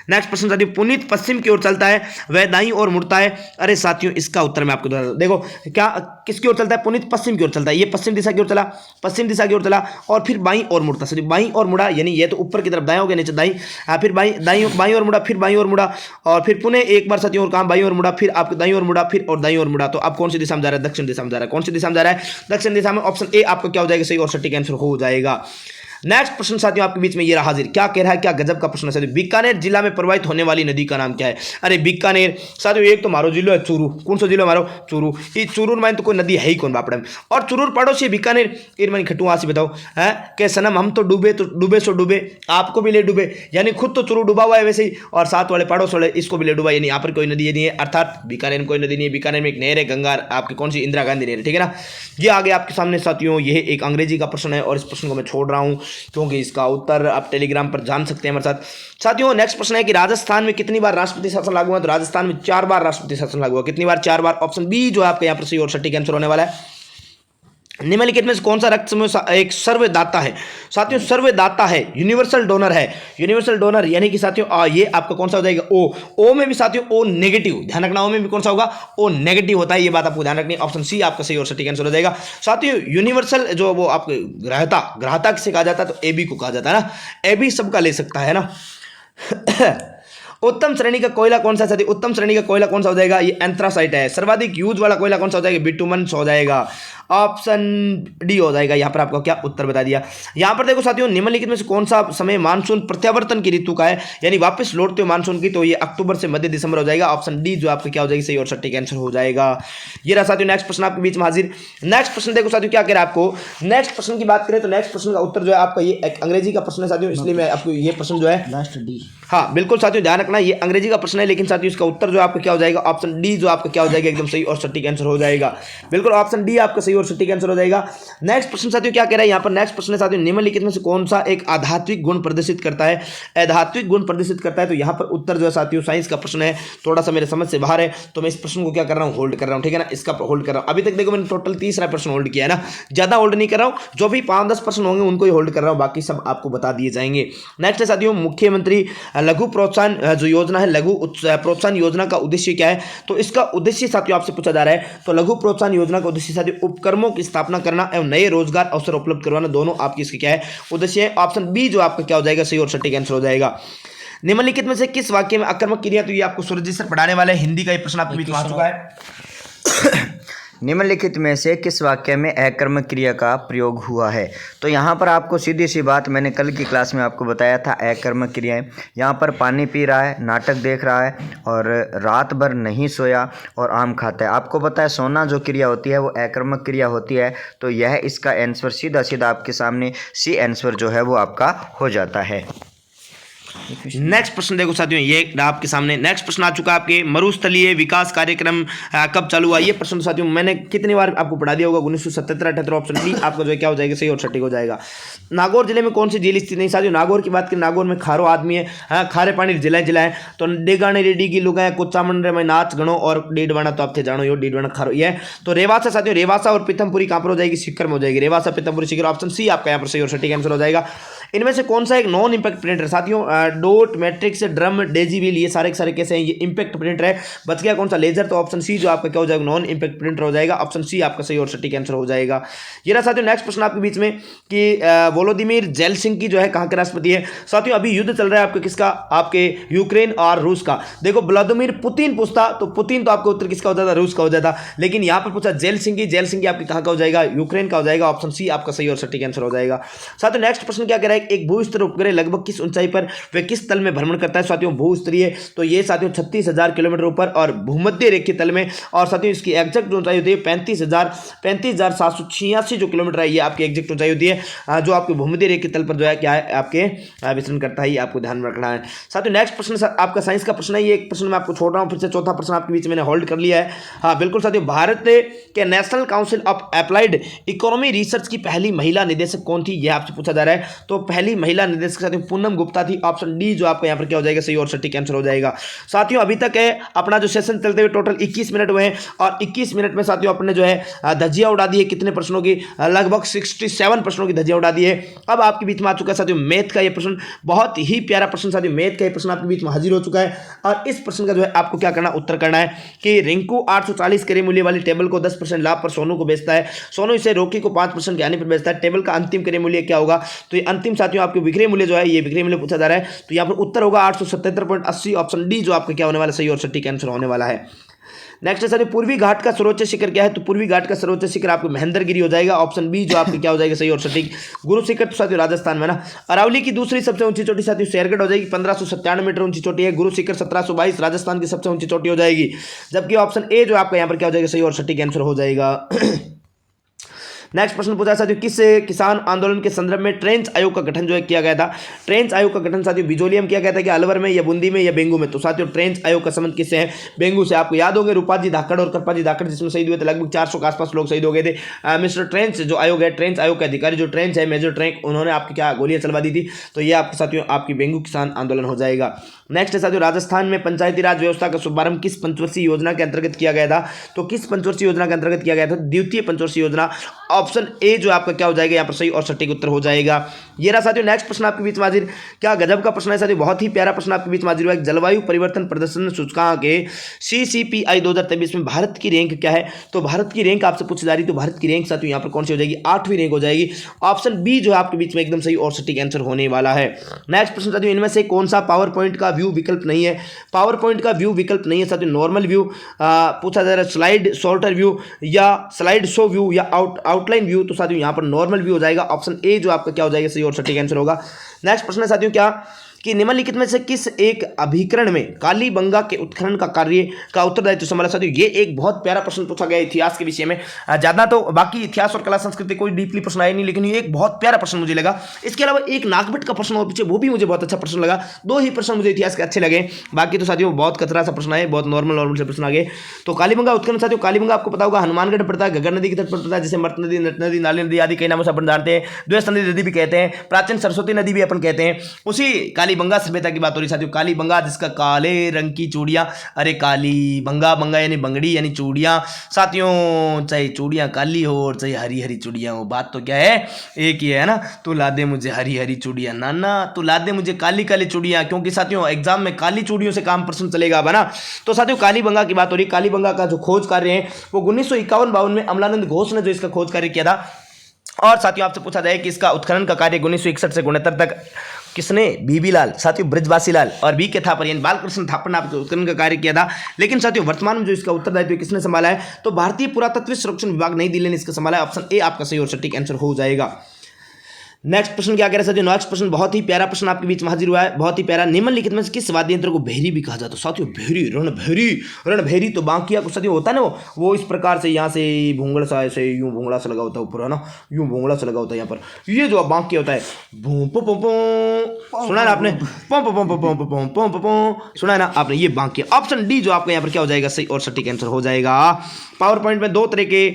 नेक्स्ट प्रश्न साथियों, पुनीत पश्चिम की ओर चलता है, वह दाईं ओर मुड़ता है। अरे साथियों इसका उत्तर मैं आपको देखो, क्या किसकी ओर चलता है? पुनीत पश्चिम की ओर चलता है। ये पश्चिम दिशा की ओर चला, पश्चिम दिशा की ओर चला, और फिर बाईं ओर मुड़ता। सॉरी बाईं ओर मुड़ा, यानी ये तो ऊपर की तरफ दाएं हो गया, नीचे दाईं, फिर बाईं ओर मुड़ा, फिर बाईं ओर मुड़ा, और फिर पुनः एक बार साथियों और काम बाईं ओर मुड़ा, फिर आपको दाईं ओर मुड़ा, फिर और दाईं ओर मुड़ा। तो अब कौन सी दिशा में जा रहा है? दक्षिण दिशा में जा रहा है। कौन सी दिशा में जा रहा है? दक्षिण दिशा में। ऑप्शन ए आपको क्या हो जाएगा, सही और सटीक आंसर हो जाएगा। नेक्स्ट प्रश्न साथियों आपके बीच में ये रहा हाजिर, क्या कह रहा है, क्या गजब का प्रश्न है साथियों। बीकानेर जिला में प्रवाहित होने वाली नदी का नाम क्या है? अरे बीकानेर साथियों एक तो मारो जिलो है चूरू। कौन सा जिलो है मारो? चूरू। ये चूरू में तो कोई नदी है ही कौन बापड़े में, और चूरू पड़ोसी है बीकानेर। इरमनी खटू आसी बताओ है कि सनम हम तो डूबे सो डूबे, आपको भी ले डूबे, यानी खुद तो चूरू डूबा हुआ है वैसे ही, और साथ वाले पड़ोस वाले इसको भी ले डूबा, यानी यहाँ पर कोई नदी नहीं है, अर्थात बीकानेर में कोई नदी नहीं है। बीकानेर में एक नहर है गंगा, आपकी कौन सी? इंदिरा गांधी नहर, ठीक है ना। ये आगे आपके सामने साथियों, यह एक अंग्रेजी का प्रश्न है, और इस प्रश्न को मैं छोड़ रहा हूँ क्योंकि इसका उत्तर आप टेलीग्राम पर जान सकते हैं हमारे साथ। साथियों नेक्स्ट प्रश्न है कि राजस्थान में कितनी बार राष्ट्रपति शासन लागू हुआ? तो राजस्थान में 4 बार राष्ट्रपति शासन लागू हुआ। कितनी बार? 4 बार। ऑप्शन बी जो आपका यहाँ पर सही और सटीक आंसर होने वाला है। निम्नलिखित में से कौन सा रक्त समूह एक सर्वदाता है? साथियों सर्वदाता है, यूनिवर्सल डोनर है। यूनिवर्सल डोनर यानी कि साथियों ये आपका कौन सा हो जाएगा? ओ में भी साथियों ओ नेगेटिव, ध्यान रखना, ओ में भी कौन सा होगा? ओ नेगेटिव होता है, ये बात आपको ध्यान रखनी है। ऑप्शन सी आपका सही और सटीक आंसर हो जाएगा। साथियों यूनिवर्सल जो वो आपके ग्राह्यता किसे कहा जाता है? तो एबी को कहा जाता है ना, एबी सबका ले सकता है ना। उत्तम श्रेणी का कोयला कौन सा है? उत्तम श्रेणी का कोयला कौन सा हो जाएगा? ये एंथ्रासाइट है। सर्वाधिक यूज वाला कोयला कौन सा हो जाएगा? बिटुमन हो जाएगा। ऑप्शन डी हो जाएगा। यहाँ पर आपको क्या उत्तर बता दिया। यहाँ पर देखो साथियों, निम्नलिखित में से कौन सा समय मानसून प्रत्यावर्तन की ऋतु का है, यानी वापस लौटते हुए मानसून की? तो ये अक्टूबर से मध्य दिसंबर हो जाएगा। ऑप्शन डी जो आपका क्या हो जाएगी, सही और सटीक आंसर हो जाएगा। ये रहा साथियों नेक्स्ट प्रश्न आपके बीच में हाजिर। नेक्स्ट प्रश्न देखो साथियों क्या कह रहा है आपको। नेक्स्ट प्रश्न की बात करें तो नेक्स्ट प्रश्न का उत्तर जो है आपका ये एक अंग्रेजी का प्रश्न है साथियों, इसलिए मैं आपको ये प्रश्न जो है लास्ट डी, हाँ बिल्कुल साथियों ध्यान रखना, ये अंग्रेजी का प्रश्न है, लेकिन साथियों इसका उत्तर जो आपका क्या हो जाएगा? ऑप्शन डी जो आपका क्या हो जाएगा, एकदम सही और सटीक आंसर हो जाएगा। बिल्कुल ऑप्शन डी आपका सही और सटीक आंसर हो जाएगा। नेक्स्ट प्रश्न साथियों क्या कह रहा है यहाँ पर। नेक्स्ट प्रश्न साथियों, निम्नलिखित में से कौन सा एक आध्यात्मिक गुण प्रदर्शित करता है? आध्यात्मिक गुण प्रदर्शित करता है। तो यहाँ पर उत्तर जो है साथियों साइंस का प्रश्न है, थोड़ा सा मेरे समझ से बाहर है, तो मैं इस प्रश्न को क्या कर रहा हूँ, होल्ड कर रहा हूँ, ठीक है ना। इसका होल्ड कर रहा हूँ। अभी तक देखो मैंने टोटल 30 प्रश्न होल्ड किया है ना, ज्यादा होल्ड नहीं कर रहा हूँ, जो भी 5-10 प्रश्न होंगे उनको ही होल्ड कर रहा हूँ, बाकी सब आपको बता दिए जाएंगे। नेक्स्ट है साथियों, मुख्यमंत्री लघु प्रोत्साहन जो योजना है, लघु प्रोत्साहन योजना का उद्देश्य क्या है? तो इसका उद्देश्य साथियों आपसे पूछा जा रहा है। तो लघु प्रोत्साहन योजना का उद्देश्य साथियों उपक्रमों की स्थापना करना एवं नए रोजगार अवसर उपलब्ध करवाना, दोनों आपकी इसके क्या है, उद्देश्य है। ऑप्शन बी जो आपका क्या हो जाएगा, सही और सटीक आंसर हो जाएगा। निम्नलिखित में से किस वाक्य में आक्रामक क्रिया, तो ये आपको सूरज जी सर पढ़ाने वाले, हिंदी का ये प्रश्न आपके बीच में आ चुका है। निम्नलिखित में से किस वाक्य में अकर्मक क्रिया का प्रयोग हुआ है? तो यहाँ पर आपको सीधी सी बात, मैंने कल की क्लास में आपको बताया था अकर्मक क्रियाएं। यहाँ पर पानी पी रहा है, नाटक देख रहा है और रात भर नहीं सोया और आम खाता है। आपको पता है सोना जो क्रिया होती है वो अकर्मक क्रिया होती है, तो यह इसका आंसर सीधा सीधा आपके सामने सी आंसर जो है वो आपका हो जाता है। नेक्स्ट प्रश्न देखो साथियों, ये आपके सामने नेक्स्ट प्रश्न आ चुका है आपके, मरुस्थलीय विकास कार्यक्रम कब चालू हुआ। ये प्रश्न साथियों मैंने कितनी बार आपको पढ़ा दिया होगा, 1977-78। ऑप्शन डी आपका जो है क्या हो जाएगा, सही और सटीक हो जाएगा। नागौर जिले में कौन सी झील स्थित नहीं साथियों, नागौर की बात करें, नागौर में खारो आदमी है, खारे पानी जिला है। तो डेगाने रेडी की लुगाए कुचामंडे में नाच गणो और डीडवाना तो आप थे जानो, यो डीडवाना खारो ये। तो रेवासा साथियों, रेवासा और पीथमपुरी कहां पर हो जाएगी, सीकर में हो जाएगी। रेवासा पीथमपुरी सीकर, ऑप्शन सी आपका यहाँ पर सही और सटीक आंसर हो जाएगा। इनमें से कौन सा एक नॉन इंपैक्ट प्रिंटर साथियों, डॉट मैट्रिक्स ड्रम डेजीविल, ये सारे के सारे कैसे हैं, ये इंपैक्ट प्रिंटर है। बच गया कौन सा, लेजर। तो ऑप्शन सी जो आपका क्या हो जाएगा, नॉन इंपैक्ट प्रिंटर हो जाएगा। ऑप्शन सी आपका सही और सटीक आंसर हो जाएगा। ये रहा साथियों नेक्स्ट प्रश्न आपके बीच में कि वोलोदिमीर जेलेंस्की जो है कहां के राष्ट्रपति है। साथियों अभी युद्ध चल रहा है आपके किसका, आपके यूक्रेन और रूस का। देखो व्लादिमीर पुतिन पूछता तो पुतिन तो आपका उत्तर किसका हो जाता, रूस का हो जाता। लेकिन यहां पर पूछा जेलेंस्की आपके कहां का हो जाएगा, यूक्रेन का हो जाएगा। ऑप्शन सी आपका सही और सटीक आंसर हो जाएगा। साथियों नेक्स्ट प्रश्न क्या कह रहा है, एक भूस्तर उपग्रह लगभग किस ऊंचाई पर व किस तल में भ्रमण करता है। साथियों भूस्तरीय, तो ये साथियों 36,000 किलोमीटर ऊपर और भूमध्य रेखीय तल में। और साथियों इसकी एग्जैक्ट ऊंचाई होती है 35,786 जो किलोमीटर है, ये आपकी एग्जैक्ट ऊंचाई होती है, जो आपके भूमध्य रेखीय तल पर जो है क्या है आपके विचरण करता है, आपको ध्यान में रखना है। साथियों नेक्स्ट प्रश्न आपका साइंस का प्रश्न है, ये एक प्रश्न मैं आपको छोड़ रहा हूं, फिर से चौथा प्रश्न आपके बीच मैंने होल्ड कर लिया है। हाँ बिल्कुल साथियों, भारत के national council of applied economy research की पहली महिला निदेशक कौन थी, यह आपसे पूछा जा रहा है। तो पहली महिला निदेशक साथियों पूनम गुप्ता थी। ऑप्शन डी जो आपका यहाँ पर क्या हो जाएगा, सही और सटीक आंसर हो जाएगा। साथियों अभी तक है अपना जो सेशन चलते हुए टोटल 21 मिनट हुए हैं और 21 मिनट में साथियों अपने जो है धज्जियां उड़ा दी है। कितने प्रश्नों की, लगभग 67 प्रश्नों की धज्जियां उड़ा दी है। अब आपके बीच में आ चुका है साथियों मैथ का ये प्रश्न, बहुत ही प्यारा प्रश्न साथियों, मैथ का ये प्रश्न आपके बीच में हाजिर हो चुका है। और इस प्रश्न का जो है आपको क्या करना, उत्तर करना है कि रिंकू 840 क्रय मूल्य वाली टेबल को 10% लाभ पर सोनू को बेचता है, सोनू इसे रॉकी को 5% के हानि पर बेचता है, टेबल का अंतिम क्रय मूल्य क्या होगा। तो ये अंतिम साथियों आपके विक्रय मूल्य जो है, ये विक्रय मूल्य पूछा जा रहा है। तो यहाँ पर उत्तर होगा 877.80। ऑप्शन डी जो आपका क्या होने वाला, सही और सटीक आंसर होने वाला है। नेक्स्ट है साथियों पूर्वी घाट का सर्वोच्च शिखर क्या है। तो पूर्वी घाट का सर्वोच्च शिखर आपको महेंद्रगिरी हो जाएगा। ऑप्शन बी जो आपके क्या हो जाएगा, सही और सटीक। गुरु शिखर तो साथियों राजस्थान में ना। अरावली की दूसरी सबसे ऊंची चोटी साथियों शेरगढ़ हो जाएगी, 1597 मीटर ऊंची चोटी है। गुरु शिखर 1722 राजस्थान की सबसे ऊंची चोटी हो जाएगी। जबकि ऑप्शन ए जो आपका यहाँ पर क्या हो जाएगा, सही और सटीक आंसर हो जाएगा। नेक्स्ट प्रश्न पूछा साथियों, किस किसान आंदोलन के संदर्भ में ट्रेंच आयोग का गठन जो है किया गया था। ट्रेंच आयोग का गठन साथियों बिजोलिया में किया गया था कि अलवर में या बूंदी में या बेंगू में। तो साथियों ट्रेंच आयोग का संबंध किससे है, बेंगू से। आपको याद होंगे रूपाजी धाकड़ और करपाजी धाकड़ जिसमें शहीद हुए थे, लगभग 400 के आसपास लोग शहीद हो गए थे। मिस्टर ट्रेंच जो आयोग है, ट्रेंच आयोग के अधिकारी जो ट्रेंच है, मेजर ट्रेंच, उन्होंने आपकी क्या गोलियां चलवा दी थी। तो ये आपके साथियों आपकी बेंगू किसान आंदोलन हो जाएगा। नेक्स्ट है साथियों राजस्थान में पंचायती राज व्यवस्था का शुभारंभ किस पंचवर्षीय योजना के अंतर्गत किया गया था। तो किस पंचवर्षीय योजना के अंतर्गत किया गया था, द्वितीय पंचवर्षीय योजना। ऑप्शन ए जो आपका क्या हो जाएगा, यहाँ पर सही और सटीक उत्तर हो जाएगा। ये रहा साथियों नेक्स्ट प्रश्न आपके बीच में हाजिर, क्या गजब का प्रश्न है साथियों, बहुत ही प्यारा प्रश्न आपके बीच में हाजिर हुआ है। जलवायु परिवर्तन प्रदर्शन सूचकांक के CCPI 2023 में भारत की रैंक क्या है। तो भारत की रैंक आपसे पूछी जा रही, तो भारत की रैंक साथियों यहाँ पर कौन सी हो जाएगी, 8वीं रैंक हो जाएगी। ऑप्शन बी जो है आपके बीच में एकदम सही और सटीक आंसर होने वाला है। नेक्स्ट प्रश्न साथियों, इनमें से कौन सा पावर पॉइंट का व्यू विकल्प नहीं है। पावर पॉइंट का व्यू विकल्प नहीं है साथियों, नॉर्मल व्यू पूछा जा रहा है, स्लाइड शॉर्टर व्यू या स्लाइड शो व्यू या आउटलाइन व्यू। तो साथियों यहाँ पर नॉर्मल व्यू हो जाएगा। ऑप्शन ए जो आपका क्या हो जाएगा, सही और सटीक आंसर होगा। नेक्स्ट प्रश्न है साथियों, क्या कि निम्नलिखित में से किस एक अभिकरण में कालीबंगा के उत्खनन का कार्य का उत्तरदायित्व संभाला। साथियों ये एक बहुत प्यारा प्रश्न पूछा गया इतिहास के विषय में। ज्यादा तो बाकी इतिहास और कला संस्कृति कोई डीपली प्रश्न आया नहीं, लेकिन ये एक बहुत प्यारा प्रश्न मुझे लगा। इसके अलावा एक नागबिट का प्रश्न और पीछे, वो भी मुझे बहुत अच्छा प्रश्न लगा। दो ही प्रश्न मुझे इतिहास के अच्छे लगे, बाकी तो साथियों बहुत कचरा सा प्रश्न है, बहुत नॉर्मल से प्रश्न आ गए। तो कालीबंगा उत्खनन साथियों, कालीबंगा आपको पता होगा हनुमानगढ़ पड़ता है, घग्गर नदी की तट पर पड़ता है, जिसे मर्त नदी, नट नदी, नाली नदी आदि कई नामों से अपन जानते हैं। द्वेष नदी भी कहते हैं, प्राचीन सरस्वती नदी भी अपन कहते हैं। उसी कालीबंगा सभ्यता की बात हो रही साथियों। कालीबंगा जिसका काले रंग की चूड़ियां, अरे काली बंगा, बंगा यानी बंगड़ी यानी चूड़ियां साथियों, चाहे चूड़ियां काली हो और चाहे हरी हरी चूड़ियां हो, बात तो क्या है, एक ही है ना। तो ला दे मुझे हरी हरी चूड़ियां नाना, तो ला दे मुझे काली काली चूड़ियां, क्योंकि साथियों एग्जाम में काली चूड़ियों से काम प्रश्न चलेगा बना। तो साथियों कालीबंगा की बात हो रही, कालीबंगा का जो खोज कार्य है वो 1951-52 में अमलानंद घोष ने जो इसका खोज कार्य किया था। और साथियों आपसे पूछा जाए कि इसका उत्खनन का कार्य 1961 से 69 तक किसने, बीबी लाल साथियों, ब्रजवासी लाल और बी के थापर यानी बालकृष्ण थापर ने आपके उत्खनन का कार्य किया था। लेकिन साथियों वर्तमान में जो इसका उत्तरदायित्व किसने संभाला है, तो भारतीय पुरातत्व संरक्षण विभाग नई दिल्ली ने इसका संभाला है। ऑप्शन ए आपका सही और सटीक आंसर हो जाएगा। नेक्स्ट प्रश्न क्या कह रहे हैं साथियों, नेक्स्ट प्रश्न बहुत ही प्यारा प्रश्न आपके बीच में हाजिर हुआ है, बहुत ही प्यारा। निम्नलिखित में से किस वाद्य यंत्र को भेरी भी कहा जाता है? साथियों भेरी, रणभेरी तो बांकिया को साथियों होता है ना, वो इस प्रकार से यहाँ से भूंगड़ सा ऐसे यूं भूंगड़ा सा लगा होता है ऊपर, है ना, यूं भूंगड़ा सा लगा होता है यहाँ पर। ये जो बांकिया होता है, सुना है ना आपने, सुना है ना आपने, ये बांकिया। ऑप्शन डी जो आपका यहाँ पर क्या हो जाएगा, सही और सटीक आंसर हो जाएगा। पावर पॉइंट में दो तरह के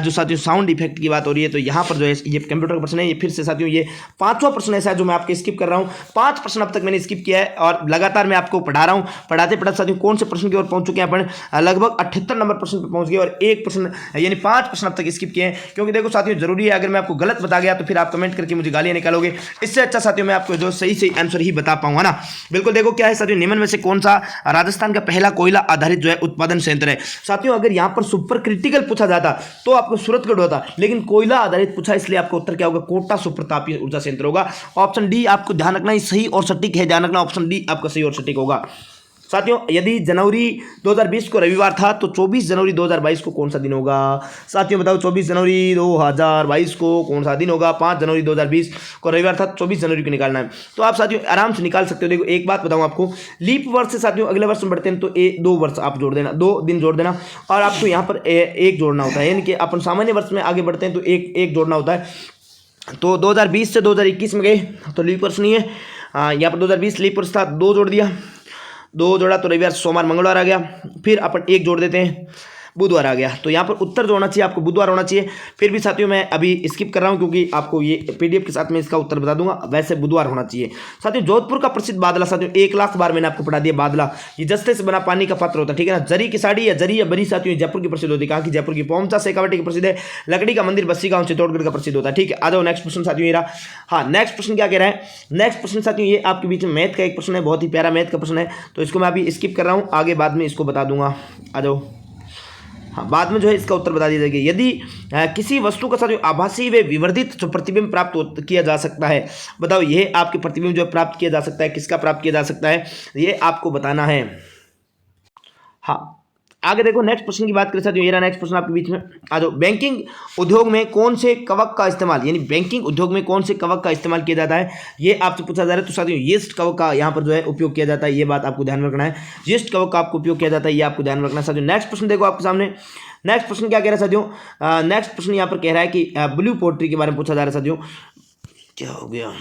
जो साथियों साउंड इफेक्ट की बात हो रही है, तो यहाँ पर जो है ये कंप्यूटर का प्रश्न है। ये फिर से साथियों ये 5वां प्रश्न ऐसा है जो मैं आपके स्किप कर रहा हूँ। 5 प्रश्न अब तक मैंने स्किप किया है और लगातार मैं आपको पढ़ा रहा हूँ। पढ़ाते पढ़ाते साथियों कौन से प्रश्न की ओर पहुंच चुके हैं अपन, लगभग 78 नंबर प्रश्न पर पहुंच गए और एक प्रश्न यानी 5 प्रश्न अब तक स्किप किए हैं। क्योंकि देखो साथियों जरूरी है, अगर मैं आपको गलत बता गया तो फिर आप कमेंट करके मुझे गालियां निकालोगे। इससे अच्छा साथियों मैं आपको जो सही आंसर ही बता पाऊंगा ना। बिल्कुल देखो क्या है साथियों, निम्न में से कौन सा राजस्थान का पहला कोयला आधारित जो है उत्पादन संयंत्र है? साथियों अगर यहाँ पर सुपर क्रिटिकल पूछा जाता तो आपको सूरतगढ़ होता, लेकिन कोयला आधारित पूछा इसलिए आपका उत्तर क्या होगा, कोटा सुप्रतापीय ऊर्जा संयंत्र होगा। ऑप्शन डी आपको ध्यान रखना, ये सही और सटीक है, ध्यान रखना ऑप्शन डी आपका सही और सटीक होगा। साथियों यदि जनवरी 2020 को रविवार था तो 24 जनवरी 2022 को कौन सा दिन होगा? साथियों बताओ 24 जनवरी 2022 को कौन सा दिन होगा? 5 जनवरी 2020 को रविवार था, 24 जनवरी को निकालना है। तो आप साथियों आराम से निकाल सकते हो। देखो एक बात बताऊं आपको, लीप वर्ष से साथियों अगले वर्ष में बढ़ते हैं तो 2 वर्ष आप जोड़ देना, 2 दिन जोड़ देना और आपको यहाँ पर 1 जोड़ना होता है, यानी कि अपन सामान्य वर्ष में आगे बढ़ते हैं तो 1 जोड़ना होता है। तो 2020 से 2021 में गए तो लीप वर्ष नहीं है, यहाँ पर 2020 लीप वर्ष था, 2 जोड़ दिया, 2 जोड़ा तो रविवार सोमवार मंगलवार आ गया, फिर अपन 1 जोड़ देते हैं, बुधवार आ गया। तो यहाँ पर उत्तर जो होना चाहिए आपको बुधवार होना चाहिए। फिर भी साथियों मैं अभी स्किप कर रहा हूँ क्योंकि आपको ये पीडीएफ के साथ में इसका उत्तर बता दूंगा, वैसे बुधवार होना चाहिए। साथियों जोधपुर का प्रसिद्ध बादला, साथियों 1 लाख बार मैंने आपको पढ़ा दिया, बादला ये जस्ते से बना पानी का पात्र होता है, ठीक है ना। जरी की साड़ी या जरी या बरी साथियों जयपुर की प्रसिद्ध होती है, कहाँ की? जयपुर की। पोमचा शेखावटी की प्रसिद्ध है, लकड़ी का मंदिर बस्सी गांव चित्तौड़गढ़ का प्रसिद्ध होता है, ठीक है। आ जाओ नेक्स्ट प्रश्न साथियों ये रहा। हाँ नेक्स्ट प्रश्न क्या कह रहा है, नेक्स्ट प्रश्न साथियों ये आपके बीच में मैथ का एक प्रश्न है, बहुत ही प्यारा मैथ का प्रश्न है, तो इसको मैं अभी स्किप कर रहा हूँ, आगे बाद में इसको बता दूंगा। आ जाओ, हाँ बाद में जो है इसका उत्तर बता दिया जाएगा। यदि किसी वस्तु का साथियों आभासी व विवर्धित जो प्रतिबिंब प्राप्त किया जा सकता है, बताओ ये आपके प्रतिबिंब जो प्राप्त किया जा सकता है, किसका प्राप्त किया जा सकता है, ये आपको बताना है। हाँ आगे देखो नेक्स्ट प्रश्न की बात करें साथियों, ये रहा नेक्स्ट प्रश्न आपके बीच में। आ जाओ, बैंकिंग उद्योग में कौन से कवक का इस्तेमाल, यानी बैंकिंग उद्योग में कौन से कवक का इस्तेमाल किया जाता है, ये आपसे पूछा जा रहा है। तो साथियों यीस्ट कवक का यहाँ पर जो है उपयोग किया जाता है, ये बात आपको ध्यान में रखना है, यीस्ट कवक का आपको उपयोग किया जाता है, ये आपको ध्यान में रखना है। साथियों नेक्स्ट प्रश्न देखो आपके सामने, नेक्स्ट प्रश्न क्या कह रहा है साथियों, नेक्स्ट प्रश्न यहाँ पर कह रहा है कि ब्लू पोट्री के बारे में पूछा जा रहा है साथियों। क्या हो गया,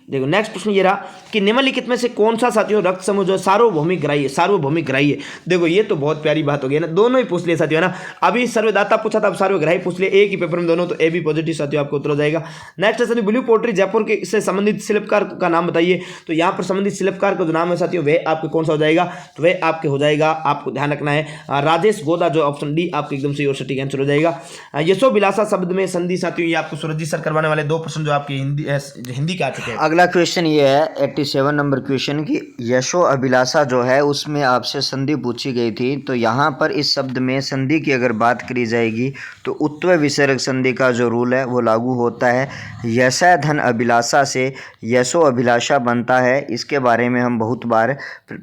देखो नेक्स्ट प्रश्न ये रहा कि निम्नलिखित में से कौन सा साथियों रक्त समूह जो सार्वभौमिक ग्राही है, सार्वभौमिक ग्राही है। देखो ये तो बहुत प्यारी बात हो गई ना, दोनों ही पूछ लिए साथियों है ना। अभी सर्वदाता पूछा था, अब सार्वग्राही पूछ लिए, एक ही पेपर में दोनों, तो ए बी पॉजिटिव साथियों आपको उत्तर हो जाएगा। नेक्स्ट है साथियों ब्लू पोट्री जयपुर के से संबंधित शिल्पकार का नाम बताइए। तो यहाँ पर संबंधित शिल्पकार का जो नाम है साथियों वह आपके कौन सा हो जाएगा, तो वह आपके हो जाएगा, आपको ध्यान रखना है राजेश गोदा, जो ऑप्शन डी आपके एकदम सही और सटीक आंसर हो जाएगा। यशो बिलासा शब्द में संधि साथियों ये आपको सूरज जी सर करवाने वाले 2 प्रश्न जो आपके हिंदी का आ चुके हैं। अगला क्वेश्चन ये है 87 नंबर क्वेश्चन की, यशो अभिलाषा जो है उसमें आपसे संधि पूछी गई थी। तो यहाँ पर इस शब्द में संधि की अगर बात करी जाएगी तो उत्तर विसर्ग संधि का जो रूल है वो लागू होता है। यशा धन अभिलाषा से यशो अभिलाषा बनता है, इसके बारे में हम बहुत बार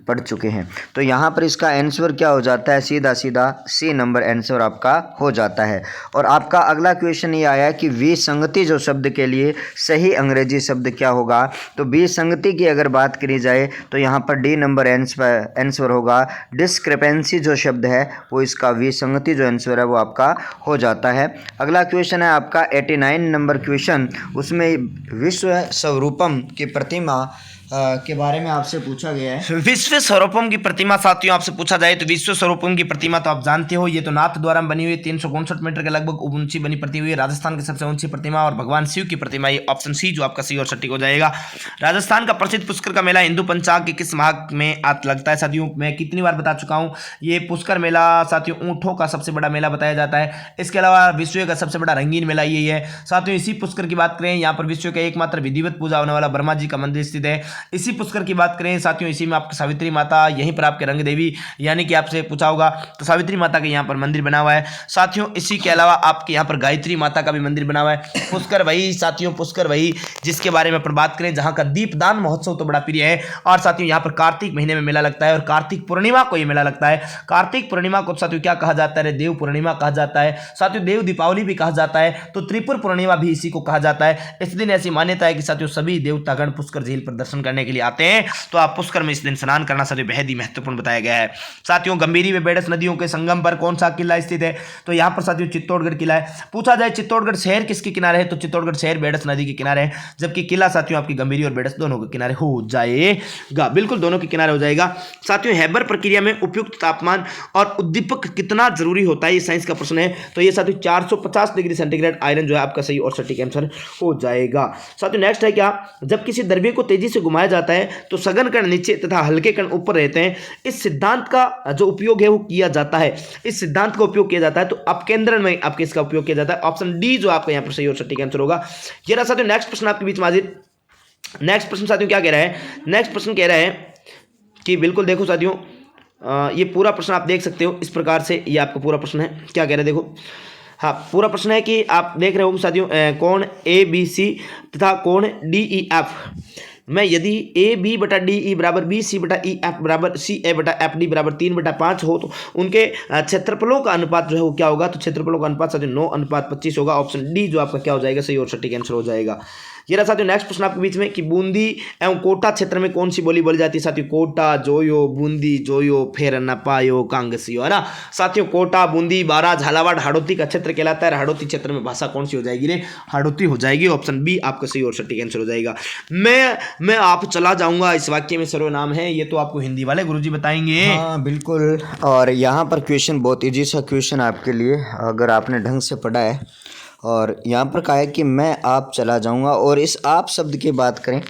पढ़ चुके हैं। तो यहाँ पर इसका आंसर क्या हो जाता है, सीधा सीधा सी नंबर आंसर आपका हो जाता है। और आपका अगला क्वेश्चन ये आया कि विसंगति जो शब्द के लिए सही अंग्रेजी शब्द क्या होगा। तो विसंगति की अगर बात करी जाए तो यहाँ पर डी नंबर आंसर होगा। डिस्क्रिपेंसी जो शब्द है वो इसका विसंगति जो आंसर है वो आपका हो जाता है। अगला क्वेश्चन है आपका 89 नंबर क्वेश्चन, उसमें विश्व स्वरूपम की प्रतिमा के बारे में आपसे पूछा गया है। विश्व स्वरूपम की प्रतिमा साथियों आपसे पूछा जाए तो विश्व स्वरूपम की प्रतिमा तो आप जानते हो, ये तो नाथ द्वारा बनी हुई 359 मीटर के लगभग ऊंची बनी प्रति हुई राजस्थान की सबसे ऊंची प्रतिमा और भगवान शिव की प्रतिमा, ये ऑप्शन सी जो आपका सी और सटीक हो जाएगा। राजस्थान का प्रसिद्ध पुष्कर का मेला हिंदू पंचांग के किस माह में लगता है साथियों, मैं कितनी बार बता चुका हूँ, ये पुष्कर मेला साथियों ऊँटों का सबसे बड़ा मेला बताया जाता है। इसके अलावा विश्व का सबसे बड़ा रंगीन मेला यही है साथियों। इसी पुष्कर की बात करें, यहाँ पर विश्व का एकमात्र विधिवत पूजा होने वाला ब्रह्मा जी का मंदिर स्थित है। इसी पुष्कर की बात करें साथियों, इसी में आपकी सावित्री माता, यहीं पर आपके रंग देवी यानी कि आपसे पूछा होगा तो सावित्री माता का यहाँ पर मंदिर बना हुआ है साथियों। इसी के अलावा आपके यहाँ पर गायत्री माता का भी मंदिर बना हुआ है। पुष्कर वही साथियों, पुष्कर वही जिसके बारे में अपन बात करें जहां का दीपदान महोत्सव तो बड़ा प्रिय है। और साथियों यहाँ पर कार्तिक महीने में मेला लगता है और कार्तिक पूर्णिमा को ये मेला लगता है। कार्तिक पूर्णिमा को साथियों क्या कहा जाता है? देव पूर्णिमा कहा जाता है। साथियों देव दीपावली भी कहा जाता है, तो त्रिपुर पूर्णिमा भी इसी को कहा जाता है। इस दिन ऐसी मान्यता है कि साथियों सभी देवतागण पुष्कर झील पर दर्शन करने के लिए आते हैं, तो आप पुष्कर में इस दिन स्नान करना साथियों बेहद ही महत्वपूर्ण बताया गया है। साथियों गंभीरी व बेडस नदियों के संगम पर कौन सा किला स्थित है? तो यहाँ पर साथियों चित्तौड़गढ़ किला है। पूछा जाए चित्तौड़गढ़ शहर किसके किनारे है? तो चित्तौड़गढ़ शहर बेडस नदी के किनारे है, जबकि किला साथियों आपकी गंभीरी और बेडस दोनों के किनारे हो जाएगा, बिल्कुल दोनों के किनारे हो जाएगा। साथियों हैबर प्रक्रिया में उपयुक्त तापमान और उद्दीपक कितना जरूरी होता है? ये साइंस का प्रश्न है। तो ये साथियों 450 डिग्री सेंटीग्रेड आयरन जो है आपका सही और सटीक आंसर हो जाएगा। साथियों नेक्स्ट है क्या? जब किसी द्रव्य को तेजी से घुमाया जाता है तो सघन कण नीचे तथा हल्के कण ऊपर रहते हैं। इस सिद्धांत का जो उपयोग है वो किया जाता है, इस सिद्धांत का उपयोग किया जाता है, तो अपकेंद्रण में आपके इसका उपयोग किया जाता है। ऑप्शन डी जो आपका यहाँ पर सही और सटीक आंसर होगा। ये रहा साथियों नेक्स्ट प्रश्न आपके बीच में हाजिर। नेक्स्ट प्रश्न साथियों क्या कह रहा है? नेक्स्ट प्रश्न कह रहा है कि बिल्कुल देखो साथियों ये पूरा प्रश्न आप देख सकते हो इस प्रकार से, ये आपका पूरा प्रश्न है। क्या कह रहे हैं देखो, हाँ पूरा प्रश्न है कि आप देख रहे हो साथियों कोण ए बी सी तथा कोण डी ई एफ में यदि ए बी बटा डी ई बराबर बी सी बटा ई एफ बराबर सी ए बटा एफ डी बराबर 3/5 हो, तो उनके क्षेत्रफलों का अनुपात जो है वो क्या होगा? तो क्षेत्रफलों का अनुपात साथियों 9:25 होगा। ऑप्शन डी जो आपका क्या हो जाएगा? सही और सटीक आंसर हो जाएगा। ये रहा साथियों नेक्स्ट प्रश्न आपके बीच में कि बूंदी एवं कोटा क्षेत्र में कौन सी बोली बोली जाती है? साथियों कोटा जोयो, बूंदी जोयो, फेर न पायो, कांगसियो, है ना साथियों। कोटा, बूंदी, बारा, झालावाड़, हाड़ौती का क्षेत्र कहलाता है। हाड़ौती क्षेत्र में भाषा कौन सी हो जाएगी रे? हाड़ौती हो जाएगी। ऑप्शन बी आपका सही और सटीक आंसर हो जाएगा। मैं आप चला जाऊंगा इस वाक्य में सर्वनाम है, ये तो आपको हिंदी वाले गुरुजी बताएंगे। हाँ बिल्कुल। और यहाँ पर क्वेश्चन बहुत इजी सा क्वेश्चन आपके लिए, अगर आपने ढंग से पढ़ा है। और यहाँ पर कहा है कि मैं आप चला जाऊँगा, और इस आप शब्द की बात करें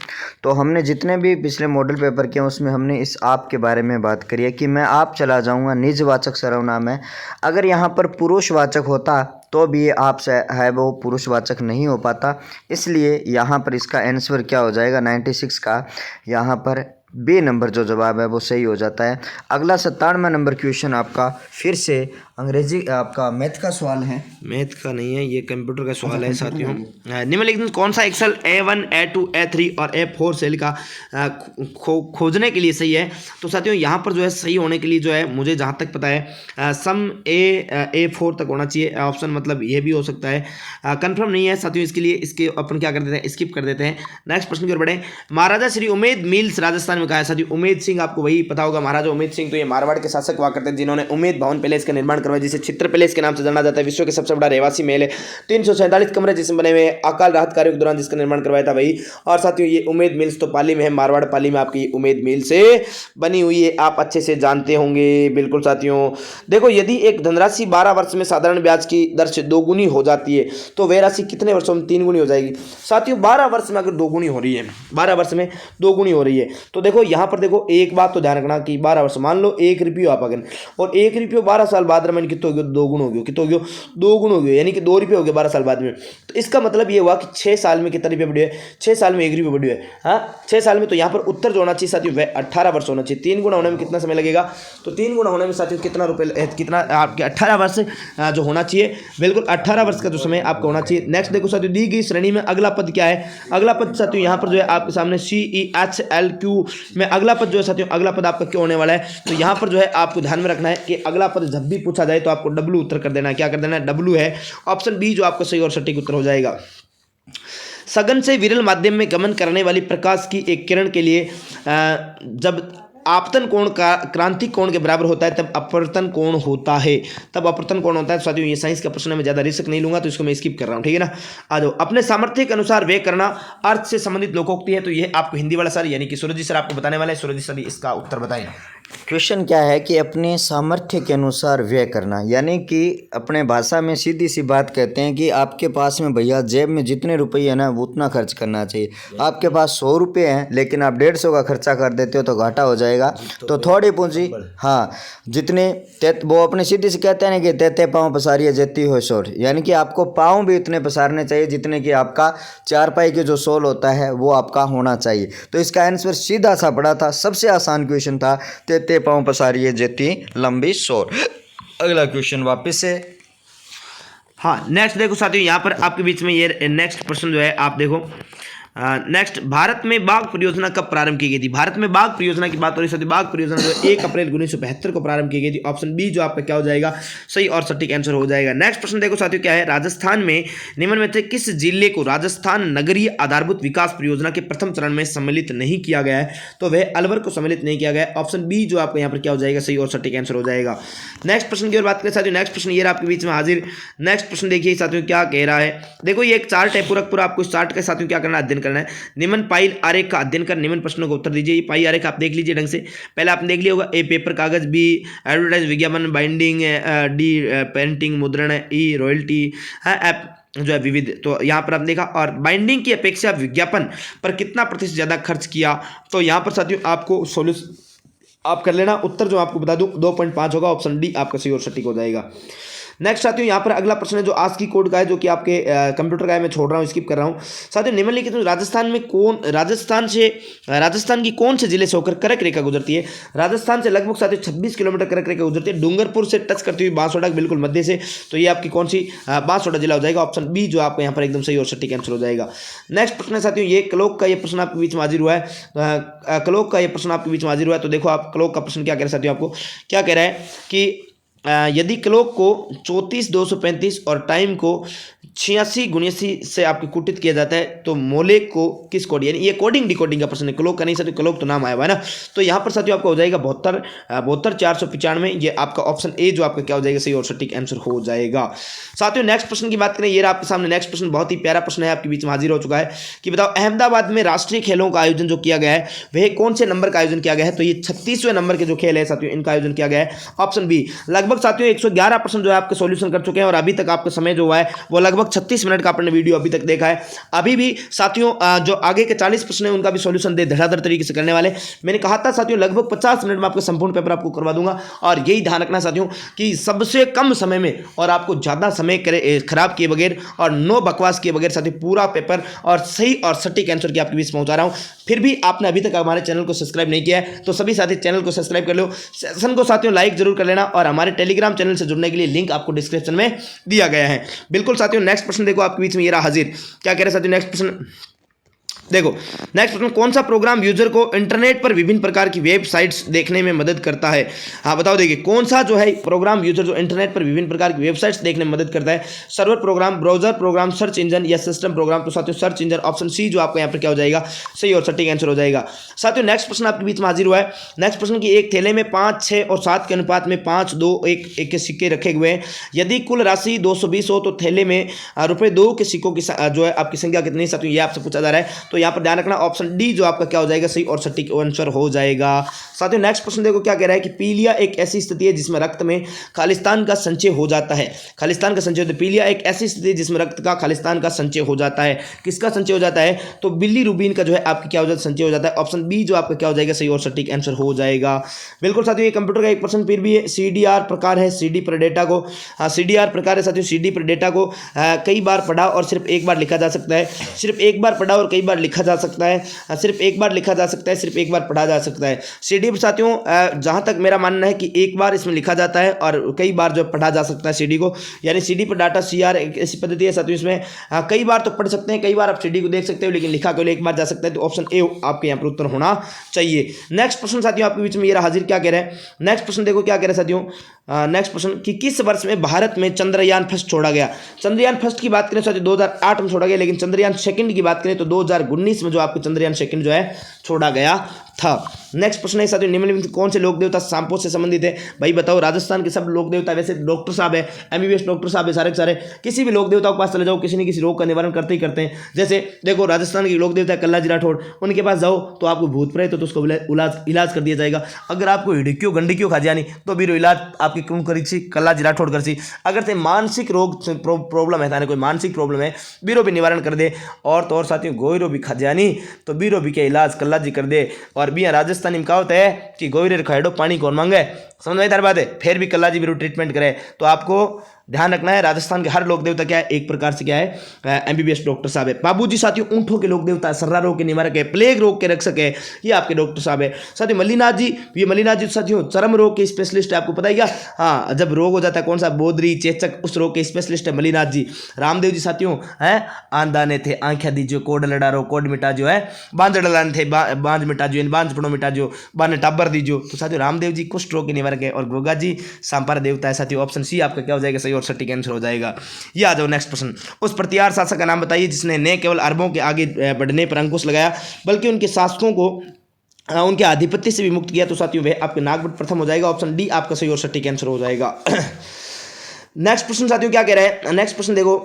तो हमने जितने भी पिछले मॉडल पेपर किए उसमें हमने इस आप के बारे में बात करी है कि मैं आप चला जाऊँगा निजवाचक सर्वनाम है। अगर यहाँ पर पुरुषवाचक होता तो भी ये आप से है वो पुरुषवाचक नहीं हो पाता, इसलिए यहाँ पर इसका आंसर क्या हो जाएगा? 96 का यहाँ पर बी नंबर जो जवाब है वो सही हो जाता है। अगला 97वां नंबर क्वेश्चन आपका फिर से अंग्रेजी आपका मैथ का सवाल है। मैथ का नहीं है, ये कंप्यूटर का सवाल है साथियों। निम्नलिखित कौन सा एक्सेल A1 A2 A3 और A4 सेल का खोजने के लिए सही है? तो साथियों यहाँ पर जो है सही होने के लिए जो है मुझे जहाँ तक पता है सम A4 तक होना चाहिए। ऑप्शन मतलब ये भी हो सकता है, कंफर्म नहीं है साथियों, इसके लिए इसके अपन क्या कर देते हैं? स्किप कर देते हैं। नेक्स्ट प्रश्न की ओर बढ़े। महाराजा श्री उमेद मिल्स राजस्थान में कहा है? साथियों उमेद सिंह आपको वही पता होगा, महाराजा उमेद सिंह तो ये मारवाड़ के शासक हुआ करते हैं जिन्होंने उमेद भवन पैलेस का निर्माण करवाया, जिसे चित्र पैलेस के नाम से जाना जाता है। विश्व के सबसे बड़ा रहवासी महल है, 347 कमरे जिसमें बने हुए, अकाल राहत कार्यों के दौरान जिसका निर्माण करवाया था वही। और साथियों ये उमेद मिल्स तो पाली में है, मारवाड़ पाली में आपकी उमेद मिल से बनी हुई है, आप अच्छे से जानते होंगे। बिल्कुल साथियों देखो, यदि एक धनराशि 12 वर्ष में साधारण ब्याज की दर से 2 गुनी हो जाती है तो वह राशि कितने वर्षों में 3 गुनी हो जाएगी? साथियों 12 वर्ष में अगर 2 गुनी हो रही है, 12 वर्ष में 2 गुनी हो रही है, तो देखो यहाँ पर देखो एक बात तो ध्यान रखना कि 12 वर्ष मान लो 1 रुपये आप अगर, और 1 रुपये 12 साल बाद रमन कितना हो गया? 2 गुण हो गया। कितना हो गया? 2 गुण हो गया, यानी कि 2 रुपये हो गए 12 साल बाद में। तो इसका मतलब ये हुआ कि 6 साल में कितना रुपये बढ़े? 6 साल में 1 रुपये बढ़े। हाँ 6 साल में, तो यहाँ पर उत्तर जो होना चाहिए साथियों वह 18 वर्ष होना चाहिए। 3 गुना होने में कितना समय लगेगा? तो 3 गुना होने में साथियों कितना रुपये, कितना आपके 18 वर्ष जो होना चाहिए, बिल्कुल 18 वर्ष का जो समय आपका होना चाहिए। नेक्स्ट देखो साथियों दी गई श्रेणी में अगला पद क्या है? अगला पद साथियों यहाँ पर जो है आपके सामने CEHLQ में अगला पद जो है साथियों, अगला पद आपका क्यों होने वाला है? तो यहाँ पर जो है आपको ध्यान में रखना है कि अगला पद जब भी पूछा जाए तो आपको W उत्तर कर देना है। क्या कर देना है? W है। ऑप्शन बी जो आपका सही और सटीक उत्तर हो जाएगा। सघन से विरल माध्यम में गमन करने वाली प्रकाश की एक किरण के लिए जब आपतन कोण का क्रांतिक कोण के बराबर होता है तब अपवर्तन कोण होता है। तब अपवर्तन कोण होता है। साथियों ये साइंस का प्रश्न है, मैं ज़्यादा रिस्क नहीं लूंगा तो इसको मैं स्किप कर रहा हूँ, ठीक है ना। आ जाओ। अपने सामर्थ्य के अनुसार वे करना अर्थ से संबंधित लोकोक्ति है, तो ये आपको हिंदी वाला सर यानी कि सूरज जी सर आपको बताने वाले हैं। सूरज जी सर इसका उत्तर बताएं। क्वेश्चन क्या है कि अपने सामर्थ्य के अनुसार व्यय करना, यानी कि अपने भाषा में सीधी सी बात कहते हैं कि आपके पास में भैया जेब में जितने रुपये है ना वो उतना खर्च करना चाहिए। आपके पास 100 रुपये हैं लेकिन आप 150 का खर्चा कर देते हो तो घाटा हो जाएगा। तो थोड़ी पूंजी, हाँ जितने वो अपने सीधी से कहते हैं ना कि तेते पाँव पसारिए जेती हो शोर, यानी कि आपको पाँव भी उतने पसारने चाहिए जितने कि आपका चारपाई के जो सोल होता है वो आपका होना चाहिए। तो इसका आंसर सीधा सा पड़ा था, सबसे आसान क्वेश्चन था, तेते पाँव पसारिए जेती लंबी शोर। अगला क्वेश्चन वापस से, हाँ नेक्स्ट देखो साथियों, यहाँ पर आपके बीच में ये नेक्स्ट प्रश्न जो है आप देखो, नेक्स्ट, भारत में बाघ परियोजना कब प्रारंभ की गई थी? भारत में बाघ परियोजना की बात हो रही है, बाघ परियोजना जो 1 अप्रैल 1975 को प्रारंभ की गई थी। ऑप्शन बी जो आपका क्या हो जाएगा, सही और सटीक आंसर हो जाएगा। नेक्स्ट प्रश्न देखो साथियों, क्या है, राजस्थान में निम्न में से किस जिले को राजस्थान नगरीय आधारभूत विकास परियोजना के प्रथम चरण में सम्मिलित नहीं किया गया है? तो वह अलवर को सम्मिलित नहीं किया गया है। ऑप्शन बी जो आपका यहाँ पर क्या हो जाएगा, सही और सटीक आंसर हो जाएगा। नेक्स्ट प्रश्न की ओर बात करें साथियों, नेक्स्ट प्रश्न ये आपके बीच में हाजिर। नेक्स्ट प्रश्न देखिए साथियों क्या कह रहा है, देखो ये एक चार्ट है, पूरा आपको इस चार्ट के साथियों क्या करना है, अध्ययन करना है। निम्न पाइल आरेख का अध्ययन कर निम्न प्रश्नों का उत्तर दीजिए। ये पाई आरेख आप देख लीजिए ढंग से, पहले आपने देख लिया होगा। ए पेपर कागज, बी एडवर्टाइज विज्ञापन बाइंडिंग, डी पेंटिंग मुद्रण, ई रॉयल्टी है, एप जो है विविध। तो यहाँ पर आपने देखा, और बाइंडिंग की अपेक्षा विज्ञापन पर कितना प्रतिशत ज्यादा खर्च किया? तो यहाँ पर साथियों आपको सोल्यूशन आप कर लेना, उत्तर जो आपको बता दूं 2.5 होगा। ऑप्शन डी आपका सही और सटीक हो जाएगा। नेक्स्ट साथियों यहाँ पर अगला प्रश्न है जो आस्की कोड का है, जो कि आपके कंप्यूटर का है, मैं छोड़ रहा हूँ, स्किप कर रहा हूँ। साथियों निम्नलिखित में राजस्थान की कौन से जिले से होकर कर्क रेखा गुजरती है? राजस्थान से लगभग साथियों 26 किलोमीटर कर्क रेखा गुजरती है, डूंगरपुर से टच करती हुई बांसवाड़ा के बिल्कुल मध्य से। तो ये आपकी कौन सी, बांसवाड़ा जिला हो जाएगा। ऑप्शन बी जो आपको यहाँ पर एकदम सही और सटीक आंसर हो जाएगा। नेक्स्ट प्रश्न है साथियों, ये क्लोक का ये प्रश्न आपके बीच में हाजिर हुआ है, क्लोक का ये प्रश्न आपके बीच में हाजिर हुआ है। तो देखो आप क्लोक का प्रश्न क्या कह रहे हैं साथियों, आपको क्या कह रहा है कि यदि क्लॉक को 34,235 और टाइम को 86 से आपके कुटित किया जाता है तो मोलेक को किस कोड, यानी ये कोडिंग डिकोडिंग का प्रश्न है, क्लॉक का नहीं साथियों, क्लॉक तो नाम आया हुआ है ना। तो यहाँ पर साथियों आपका हो जाएगा 72,495, ये आपका ऑप्शन ए जो आपका क्या हो जाएगा, सही और सटीक आंसर हो जाएगा। साथियों नेक्स्ट प्रश्न की बात करें, ये आपके सामने नेक्स्ट प्रश्न बहुत ही प्यारा प्रश्न है, आपके बीच में हाजिर हो चुका है कि बताओ अहमदाबाद में राष्ट्रीय खेलों का आयोजन जो किया गया है वह कौन से नंबर का आयोजन किया गया है? तो ये 36वें नंबर के जो खेल है साथियों, इनका आयोजन किया गया है। ऑप्शन बी, लगभग साथियों 111% जो है आपके सॉल्यूशन कर चुके हैं, और अभी तक आपका समय जो हुआ है वो लगभग 36 मिनट का आपने वीडियो अभी तक देखा है। अभी भी साथियों जो आगे के 40 प्रश्न है उनका भी सॉल्यूशन धड़ाधड़ तरीके से करने वाले। मैंने कहा था साथियों लगभग 50 मिनट में आपको संपूर्ण पेपर आपको करवा दूंगा, और यही ध्यान रखना साथियों कि सबसे कम समय में और आपको ज्यादा समय खराब किए बगैर और नो बकवास किए बगैर साथियों पूरा पेपर और सही और सटीक आंसर की आपके बीच पहुंचा रहा हूं। फिर भी आपने अभी तक हमारे चैनल को सब्सक्राइब नहीं किया है तो सभी साथी चैनल को सब्सक्राइब कर लो, सेशन को साथियों लाइक जरूर कर लेना, और हमारे टेलीग्राम चैनल से जुड़ने के लिए लिंक आपको डिस्क्रिप्शन में दिया गया है। बिल्कुल साथियों नेक्स्ट प्रश्न देखो आपके बीच में ये रहा हाजिर, क्या कह रहे हैं साथियों नेक्स्ट प्रश्न देखो। नेक्स्ट प्रश्न, कौन सा प्रोग्राम यूजर को इंटरनेट पर विभिन्न प्रकार की वेबसाइट्स देखने में मदद करता है? हाँ बताओ, देखिए कौन सा जो है प्रोग्राम यूजर जो इंटरनेट पर विभिन्न प्रकार की वेबसाइट्स देखने में मदद करता है? Server program, browser program, search engine या सिस्टम प्रोग्राम? तो साथियों सर्च इंजन, ऑप्शन सी जो आपका यहाँ पर क्या हो जाएगा, सही और सटीक आंसर हो जाएगा। साथियों नेक्स्ट प्रश्न आपके बीच में हाजिर हुआ है। नेक्स्ट प्रश्न की एक थैले में 5, 6 और 7 के अनुपात में 5, 2, 1 के सिक्के रखे हुए हैं। यदि कुल राशि 220 हो तो थैले में रुपए 2 के सिक्कों की जो है आपकी संख्या कितनी? साथियों ये आपसे पूछा जा रहा है, तो यहाँ पर ध्यान रखना ऑप्शन डी जो आपका क्या हो जाएगा, सही और सटीक आंसर हो जाएगा। साथियों नेक्स्ट प्रश्न देखो क्या कह रहा है कि पीलिया एक ऐसी स्थिति है जिसमें रक्त में खालिस्तान का संचय हो जाता है। खालिस्तान का संचय होता है, पीलिया एक ऐसी स्थिति है जिसमें रक्त का खालिस्तान का संचय हो जाता है। किसका संचय हो जाता है? तो बिलीरुबिन का जो है आपकी क्या हो जाता है, संचय हो जाता है। ऑप्शन बी जो आपका क्या हो जाएगा, सही और सटीक आंसर हो जाएगा। बिल्कुल साथियों ये कंप्यूटर का एक प्रश्न फिर भी है, सीडीआर प्रकार है, सीडी पर डेटा को सीडीआर प्रकार है साथियों, सीडी पर डेटा को कई बार पढ़ा और सिर्फ एक बार लिखा जा सकता है, सिर्फ एक बार पढ़ा और कई बार लिखा जा सकता है, सिर्फ एक बार लिखा जा सकता है, सिर्फ एक बार पढ़ा जा सकता है। सीडी पर साथियों जहां तक मेरा मानना है कि एक बार इसमें लिखा जाता है और कई बार जो पढ़ा जा सकता है सीडी को, यानी सीडी पर डाटा सीआर ऐसी पद्धति है साथियों, इसमें कई बार तो पढ़ सकते हैं, कई बार आप सीडी को देख सकते हो, लेकिन लिखा केवल एक बार जा सकता है। तो ऑप्शन ए आपके यहाँ पर उत्तर होना चाहिए। नेक्स्ट प्रश्न साथियों आपके बीच में ये हाजिर, क्या कह रहे हैं नेक्स्ट प्रश्न देखो क्या कह रहे हैं साथियों। नेक्स्ट प्रश्न कि किस वर्ष में भारत में चंद्रयान फर्स्ट छोड़ा गया? चंद्रयान फर्स्ट की बात करें साथियों 2008 में छोड़ा गया, लेकिन चंद्रयान सेकंड की बात करें तो 2019 में जो आपके चंद्रयान सेकंड जो है छोड़ा गया था। नेक्स्ट प्रश्न है साथियों, निम्नलिखित कौन से लोक देवता सांपों से संबंधित है? भाई बताओ, राजस्थान के सब लोक देवता, वैसे डॉक्टर साहब है, एमबीबीएस डॉक्टर साहब है, सारे किसी भी लोक देवता के पास चले जाओ, किसी न किसी रोग का निवारण करते ही करते हैं। जैसे देखो राजस्थान के लोक देवता कल्लाजी राठौड़, उनके पास जाओ तो आपको भूत प्रेत तो उसको इलाज कर दिया जाएगा। अगर आपको हिडक्यो गंडक्यो खा जानी तो बीरो इलाज आपकी क्यों करी सी कल्लाजी राठौड़ कर सी। अगर से मानसिक रोग प्रॉब्लम है, थाने कोई मानसिक प्रॉब्लम है, बीरो भी निवारण कर दे। और तो और साथियों गोयरो भी खा जानी तो बीरो भी के इलाज कल्लाजी कर दे। और भी राजस्थानी में कहावत है कि गोयरे खाएडो पानी कौन मांगे, समझ में तार बात है, फिर भी कल्लाजी बीरो ट्रीटमेंट करे। तो आपको ध्यान रखना है, राजस्थान के हर लोक देवता क्या है, एक प्रकार से क्या है, एमबीबीएस डॉक्टर साहब है। बाबूजी साथियों ऊंटों के लोक देवता, सर्रा रोग के निवारक है, प्लेग रोग के रक्षक है, ये आपके डॉक्टर साहब है। साथियों मल्लीनाथ जी, ये मल्लीनाथ जी साथियों चर्म रोग के स्पेशलिस्ट है, आपको पता है क्या? हाँ, जब रोग हो जाता है कौन सा, बोदरी, चेचक, उस रोग के स्पेशलिस्ट है मल्लीनाथ जी। रामदेव जी साथियों हैं, आंदाने थे आंख्या दीजियो, कोड लड़ा रो कोड मिटा जो है, बांझ डलाने थे बांझ मिटा जो, बांझ पड़ो मिटा जो, बाने टाबर दीजियो। तो साथियों रामदेव जी कुष्ठ रोग के निवारक है। और गोगा जी सांपार देवता है साथियों। ऑप्शन सी आपका क्या हो जाएगा, सही और सटीक आंसर हो जाएगा। ये आ जाओ नेक्स्ट प्रश्न। उस प्रतिहार शासक का नाम बताइए जिसने न केवल अरबों के आगे बढ़ने पर अंकुश लगाया बल्कि उनके शासकों को उनके आधिपत्य से भी मुक्त किया। तो साथियों वह आपके नागभट्ट प्रथम हो जाएगा। ऑप्शन डी आपका सही और सटीक आंसर हो जाएगा। नेक्स्ट प्रश्न साथियों क्या कह रहे हैं, नेक्स्ट प्रश्न देखो,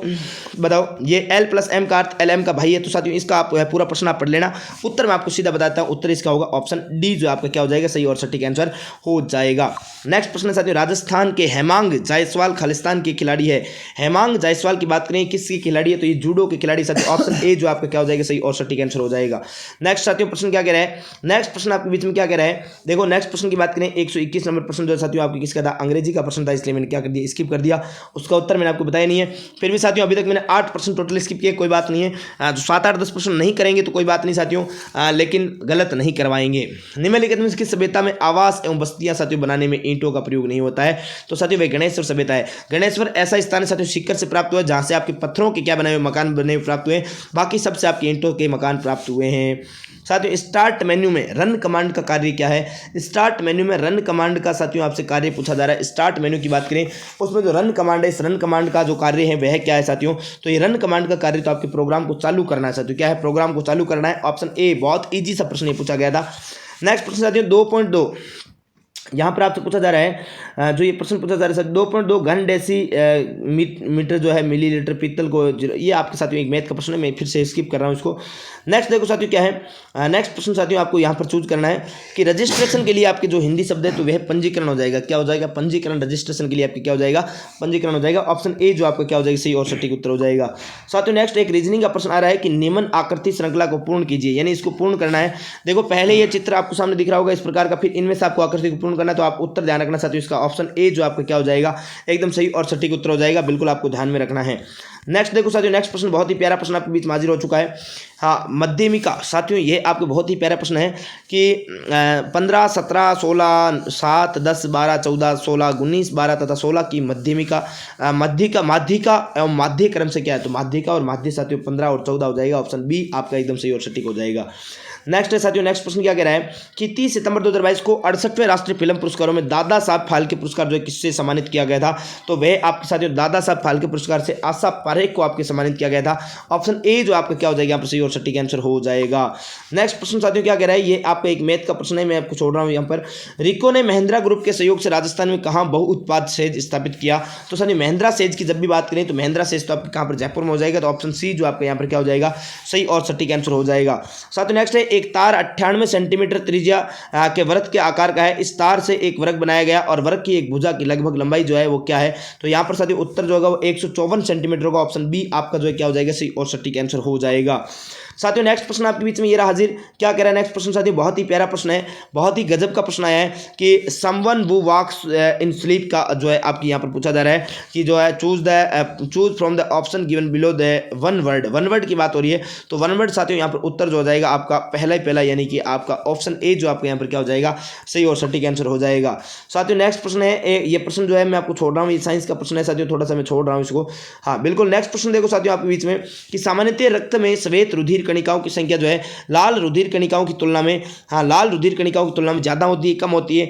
बताओ ये L + M का अर्थ LM का भाई है। तो साथियों इसका आप पूरा प्रश्न आप पढ़ लेना। उत्तर मैं आपको सीधा बताता हूं, उत्तर इसका होगा ऑप्शन डी, जो आपका क्या हो जाएगा, सही और सटीक आंसर हो जाएगा। नेक्स्ट प्रश्न साथियों, राजस्थान के हेमांग जायसवाल खालिस्तान के खिलाड़ी है। हेमांग जायसवाल की बात करें किसके खिलाड़ी है, तो ये जूडो के खिलाड़ी साथियों। ऑप्शन ए जो आपका क्या हो जाएगा, सही और सटीक आंसर हो जाएगा। नेक्स्ट साथियों प्रश्न क्या कह रहा है, नेक्स्ट प्रश्न आपके बीच में क्या कह रहा है, देखो नेक्स्ट प्रश्न की बात करें 121 नंबर प्रश्न जो साथियों आपकी किसका था, अंग्रेजी का प्रश्न था, इसलिए मैंने क्या कर दिया, स्किप कर दिया। उसका उत्तर मैंने आपको बताया नहीं है। फिर भी साथियों अभी तक मैंने 8 प्रश्न टोटल स्किप किए, कोई बात नहीं है। जो 7, 8, 10 प्रश्न नहीं करेंगे तो कोई बात नहीं साथियों, लेकिन गलत नहीं करवाएंगे। निम्नलिखित में किस सभ्यता में आवास एवं बस्तियां साथियों बनाने में ईंटों का प्रयोग नहीं होता है, तो साथियों वह गणेश्वर सभ्यता है। गणेश्वर ऐसा स्थान है साथियों सिक्कर से प्राप्त हुआ जहां से आपके पत्थरों के क्या बने हुए मकान बने हुए प्राप्त हुए, बाकी सबसे आपके ईंटों के मकान प्राप्त हुए हैं। साथियों स्टार्ट मेन्यू में रन कमांड का कार्य क्या है, स्टार्ट मेन्यू में रन कमांड का साथियों आपसे कार्य पूछा जा रहा है। स्टार्ट मेन्यू की बात करें उसमें जो रन कमांड है, इस रन कमांड का जो कार्य है वह क्या है साथियों, तो ये रन कमांड का कार्य तो आपके प्रोग्राम को चालू करना है साथियों। क्या है, प्रोग्राम को चालू करना है। ऑप्शन ए, बहुत ईजी सा प्रश्न ये पूछा गया था। नेक्स्ट प्रश्न साथियों 2.2 यहाँ पर आपसे पूछा जा रहा है, जो ये प्रश्न पूछा जा रहा है सर 2.2 घन डेसी मीटर जो है मिलीलीटर पीतल को, ये आपके साथियों एक मैथ का प्रश्न है, मैं फिर से स्किप कर रहा हूँ इसको। नेक्स्ट देखो साथियों क्या है, नेक्स्ट प्रश्न साथियों आपको यहाँ पर चूज करना है कि रजिस्ट्रेशन के लिए आपके जो हिंदी शब्द है तो वह पंजीकरण हो जाएगा। क्या हो जाएगा, पंजीकरण। रजिस्ट्रेशन के लिए आपके क्या हो जाएगा, पंजीकरण हो जाएगा। ऑप्शन ए जो आपका क्या हो जाएगा, सही और सटीक उत्तर हो जाएगा। साथियों नेक्स्ट एक रीजनिंग का प्रश्न आ रहा है कि निम्न आकृति श्रृंखला को पूर्ण कीजिए, यानी इसको पूर्ण करना है। देखो पहले ये चित्र आपको सामने दिख रहा होगा इस प्रकार का, फिर इनमें से आपको आकृति को पूर्ण करना है, तो आप उत्तर ध्यान रखना साथियों, इसका ऑप्शन ए जो आपका क्या हो जाएगा, एकदम सही और सटीक उत्तर हो जाएगा। बिल्कुल आपको ध्यान में रखना है। नेक्स्ट देखो साथियों, नेक्स्ट प्रश्न बहुत ही प्यारा प्रश्न आपके बीच में हाजिर हो चुका है। हाँ, मध्यमिका साथियों, ये आपके बहुत ही प्यारा प्रश्न है कि 15, 17, 16, 7, 10, 12, 14, 16, 19, 12 तथा 16 की मध्यमिका माध्यिका एवं माध्य क्रम से क्या है, तो माध्यिका और माध्य साथियों 15 और 14 हो जाएगा। ऑप्शन बी आपका एकदम सही और सटीक हो जाएगा। नेक्स्ट है साथियों, नेक्स्ट प्रश्न क्या कह रहा है कि 30 सितंबर 2022 को 68वें राष्ट्रीय फिल्म पुरस्कारों में दादा साहब फाल्के पुरस्कार जो है किससे सम्मानित किया गया था, तो वह आपके साथियों दादा साहब फाल्के पुरस्कार से आशा पारेख को आपके सम्मानित किया गया था। ऑप्शन ए जो आपका क्या हो जाएगा, यहाँ पर सही और सटीक आंसर हो जाएगा। नेक्स्ट प्रश्न साथियों क्या कह रहा है, ये आपका एक मैथ का प्रश्न है, मैं आपको छोड़ रहा हूँ यहाँ पर। रिको ने महिंद्रा ग्रुप के सहयोग से राजस्थान में कहाँ बहु उत्पाद सेज स्थापित किया, तो साथियों महिंद्रा सेज की जब भी बात करें तो महिंद्रा सेज तो आपके कहाँ पर, जयपुर में हो जाएगा। तो ऑप्शन सी जो आपका यहाँ पर क्या हो जाएगा, सही और सटीक आंसर हो जाएगा। साथियों नेक्स्ट है एक तार 98 सेंटीमीटर त्रिज्या के वृत्त के आकार का है। इस तार से एक वर्ग बनाया गया और वर्ग की एक भुजा की लगभग लंबाई जो है वो क्या है, तो यहाँ पर साथियों उत्तर जो होगा वो 154 सेंटीमीटर होगा। ऑप्शन बी आपका जो है क्या हो जाएगा, सही और सटीक आंसर हो जाएगा। साथियों नेक्स्ट प्रश्न आपके बीच में ये रहा हाजिर, क्या कह रहा है नेक्स्ट प्रश्न साथियों, बहुत ही प्यारा प्रश्न है, बहुत ही गजब का प्रश्न आया है कि someone who walks in sleep का जो है आपकी यहाँ पर पूछा जा रहा है कि जो है choose from the option given below the one word की बात हो रही है। तो वन वर्ड साथियों यहाँ पर उत्तर जो हो जाएगा आपका पहला ही पहला, यानी कि आपका ऑप्शन ए जो आपका यहाँ पर क्या हो जाएगा, सही और सटीक आंसर हो जाएगा। साथियों नेक्स्ट प्रश्न है, ये प्रश्न जो है मैं आपको छोड़ रहा हूँ, ये साइंस का प्रश्न है साथियों, थोड़ा सा मैं छोड़ रहा हूँ इसको। हाँ बिल्कुल, नेक्स्ट प्रश्न देखो साथियों आपके बीच में कि सामान्यतः रक्त में श्वेत रुधिर कणिकाओं की संख्या जो है लाल रुधिर कणिकाओं की तुलना में, हाँ लाल रुधिर कणिकाओं की तुलना में ज्यादा होती है, कम होती है,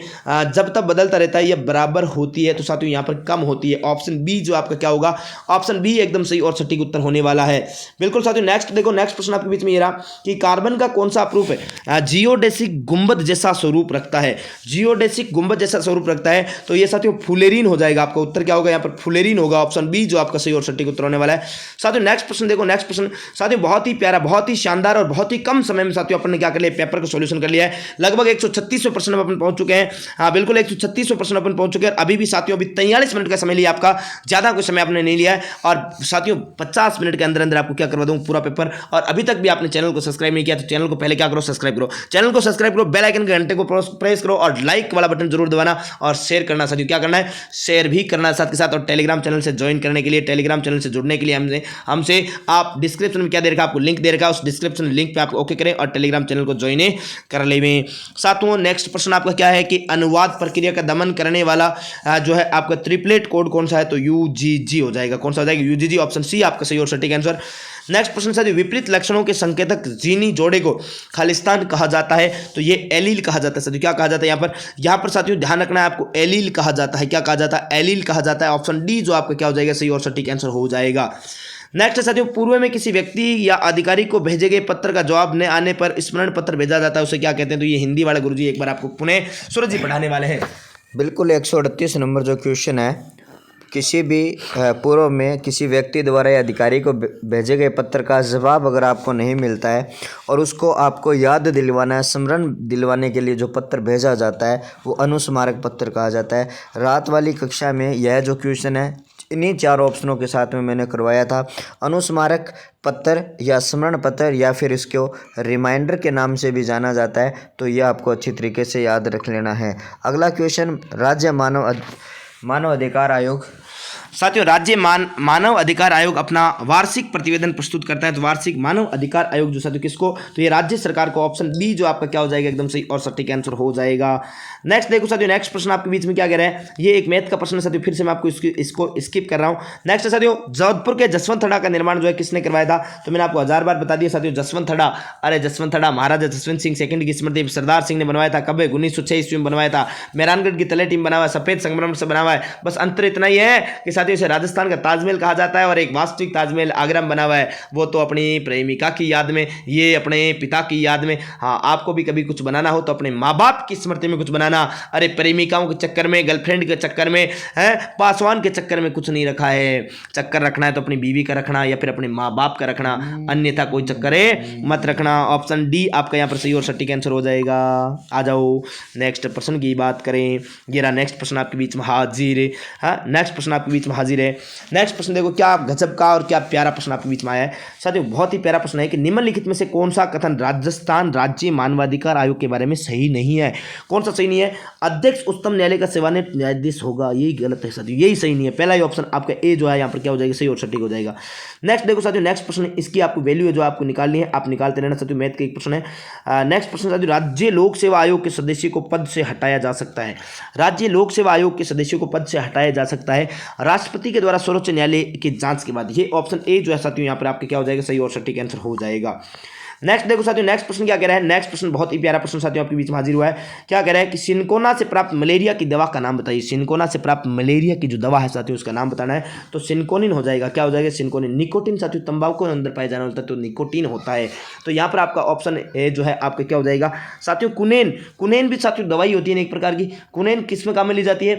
जब तब बदलता रहता है, या बराबर होती है, तो साथियों यहाँ पर कम होती है। ऑप्शन बी जो आपका क्या होगा, ऑप्शन बी एकदम सही और सटीक उत्तर होने वाला है। बिल्कुल साथियों नेक्स्ट देखो, नेक्स्ट प्रश्न आपके बीच में ये रहा कि कार्बन का कौन सा अपरूप है जियोडेसिक गुंबद जैसा स्वरूप रखता है, जियोडेसिक गुंबद जैसा स्वरूप रखता है, तो ये साथियों फुलेरीन हो जाएगा। आपका उत्तर क्या होगा यहाँ पर, फुलेरीन होगा। ऑप्शन बी जो आपका सही और सटीक उत्तर होने वाला है। साथियों नेक्स्ट प्रश्न देखो, नेक्स्ट प्रश्न साथियों बहुत ही प्यारा, बहुत ही शानदार और बहुत ही कम समय में साथियों अपन ने क्या कर लिया, पेपर का सॉल्यूशन कर लिया है। लगभग 136 प्रश्न अपन पहुंच चुके हैं। हाँ बिल्कुल 136 प्रश्न अपन पहुंच चुके हैं। अभी भी साथियों अभी 43 मिनट का समय लिया आपका, ज्यादा कोई समय आपने नहीं लिया है, और साथियों 50 मिनट के अंदर अंदर आपको क्या करवा दूं पूरा पेपर। और अभी तक भी आपने चैनल को सब्सक्राइब नहीं किया तो चैनल को पहले क्या करो, सब्सक्राइब करो, चैनल को सब्सक्राइब करो, बेल आइकन के घंटे को प्रेस करो और लाइक वाला बटन जरूर दबाना और शेयर करना साथियों। क्या करना है, शेयर भी करना साथ के साथ। और टेलीग्राम चैनल से ज्वाइन करने के लिए, टेलीग्राम चैनल से जुड़ने के लिए हमसे आप डिस्क्रिप्शन में क्या दे रखा है, आपको लिंक दे रखा है, उस डिस्क्रिप्शन लिंक पे आप ओके करें और टेलीग्राम चैनल को ज्वाइन कर लें। साथियों नेक्स्ट प्रश्न आपका क्या है कि अनुवाद प्रक्रिया का दमन करने वाला जो है आपका ट्रिपलेट कोड कौन सा है, तो यूजीजी हो जाएगा। कौन सा हो जाएगा, यूजीजी, ऑप्शन सी आपका सही और सटीक आंसर। नेक्स्ट प्रश्न साथियों, विपरीत लक्षणों के संकेतक जीनी जोड़े को खालिस्तान कहा जाता है, तो ये एलील कहा जाता है साथियों। क्या कहा जाता है यहाँ पर साथियों ध्यान रखना है आपको, एलील कहा जाता है। क्या कहा जाता है, एलील कहा जाता है। ऑप्शन डी जो आपका क्या हो जाएगा, सही और सटीक आंसर हो जाएगा। नेक्स्ट साथियों, पूर्व में किसी व्यक्ति या अधिकारी को भेजे गए पत्र का जवाब न आने पर स्मरण पत्र भेजा जाता है, उसे क्या कहते हैं, तो ये हिंदी वाले गुरुजी एक बार आपको पुनः सूरज जी पढ़ाने वाले हैं। बिल्कुल 138 नंबर जो क्वेश्चन है, किसी भी पूर्व में किसी व्यक्ति द्वारा या अधिकारी को भेजे गए पत्र का जवाब अगर आपको नहीं मिलता है और उसको आपको याद दिलवाना है, स्मरण दिलवाने के लिए जो पत्र भेजा जाता है वो अनुस्मारक पत्र कहा जाता है। रात वाली कक्षा में यह जो क्वेश्चन है इन्हीं 4 ऑप्शनों के साथ में मैंने करवाया था। अनुस्मारक पत्र या स्मरण पत्र या फिर इसको रिमाइंडर के नाम से भी जाना जाता है, तो ये आपको अच्छी तरीके से याद रख लेना है। अगला क्वेश्चन, राज्य मानव अधिकार आयोग। साथियों राज्य मानव अधिकार आयोग अपना वार्षिक प्रतिवेदन प्रस्तुत करता है, तो वार्षिक मानव अधिकार आयोग जो साथियों किसको, तो ये राज्य सरकार को। ऑप्शन बी जो आपका क्या हो जाएगा, एकदम सही और सटीक आंसर हो जाएगा। नेक्स्ट देखो साथियों, नेक्स्ट प्रश्न आपके बीच में क्या कह रहा है, ये एक मैथ का प्रश्न है साथियों, फिर से मैं आपको इसको स्किप कर रहा हूँ। नेक्स्ट साथियों, जोधपुर के जसवंत थड़ा का निर्माण जो है किसने करवाया था, तो मैंने आपको 1000 बार बता दिया साथियों, जसवंत थड़ा। अरे जसवंत थड़ा महाराजा जसवंत सिंह सेकंड की स्मृति सरदार सिंह ने बनवाया था। कब है, 1906 ईस्वी में बनवाया था। मेहरानगढ़ की तलेटीम बना हुआ है, सफेद संगमरमर से बना हुआ है। बस अंतर इतना ही है कि साथियों इसे राजस्थान का ताजमहल कहा जाता है और एक वास्तविक ताजमहल आगरा में बना हुआ है, वो तो अपनी प्रेमिका की याद में, ये अपने पिता की याद में। हाँ, आपको भी कभी कुछ बनाना हो तो अपने माँ बाप की स्मृति में कुछ बनाना। अरे प्रेमिकाओं के चक्कर में, गर्लफ्रेंड के चक्कर में, है पासवान के चक्कर में कुछ नहीं रखा है। चक्कर रखना है तो अपनी बीवी का रखना या फिर अपने माँ बाप का रखना, अन्यथा कोई चक्कर है मत रखना। ऑप्शन डी आपका यहाँ पर सही और सटीक आंसर हो जाएगा। आ जाओ नेक्स्ट प्रश्न की बात करें। ये रहा नेक्स्ट प्रश्न आपके बीच में हाजिर है। हाँ, नेक्स्ट प्रश्न आपके बीच में हाजिर है। नेक्स्ट प्रश्न देखो, क्या गजब का और क्या प्यारा प्रश्न आपके बीच में आया है साथियों, बहुत ही प्यारा प्रश्न है कि निम्नलिखित में से कौन सा कथन राजस्थान राज्य मानवाधिकार आयोग के बारे में सही नहीं है। कौन सा सही नहीं है, अध्यक्ष उच्चतम न्यायालय का सेवानिवृत्त न्यायाधीश होगा, यही गलत है साथियों, यही सही नहीं है। पहला ही ऑप्शन आपका ए जो है यहाँ पर क्या हो जाएगा, सही और सटीक हो जाएगा। नेक्स्ट देखो साथियों, नेक्स्ट प्रश्न, इसकी आपको वैल्यू है जो आपको निकालनी है, आप निकालते रहना साथियों। मैथ का एक प्रश्न है। नेक्स्ट प्रश्न साथियों, राज्य लोक सेवा आयोग के सदस्य को पद से हटाया जा सकता है। राज्य लोक सेवा आयोग के सदस्यों को पद से हटाया जा सकता है राष्ट्रपति के द्वारा सर्वोच्च न्यायालय की जांच के बाद। ये ऑप्शन ए जो है साथियों यहाँ पर आपके क्या हो जाएगा, सही और सटीक आंसर हो जाएगा। नेक्स्ट देखो साथियों, नेक्स्ट प्रश्न क्या कह रहा है, नेक्स्ट प्रश्न बहुत ही प्यारा प्रश्न साथियों आपके बीच में हाजिर हुआ है। क्या कह रहा है कि सिनकोना से प्राप्त मलेरिया की दवा का नाम बताइए। सिनकोना से प्राप्त मलेरिया की जो दवा है साथियों उसका नाम बताना है, तो सिनकोनिन हो जाएगा। क्या हो जाएगा, सिनकोनिन। निकोटिन साथियों तंबाकू के अंदर पाया जाने वाला तो निकोटिन होता है, तो यहाँ पर आपका ऑप्शन ए जो है आपका क्या हो जाएगा साथियों, कुनेन। कुनेन भी साथियों दवाई होती है एक प्रकार की। कुनेन किस में काम में ली जाती है,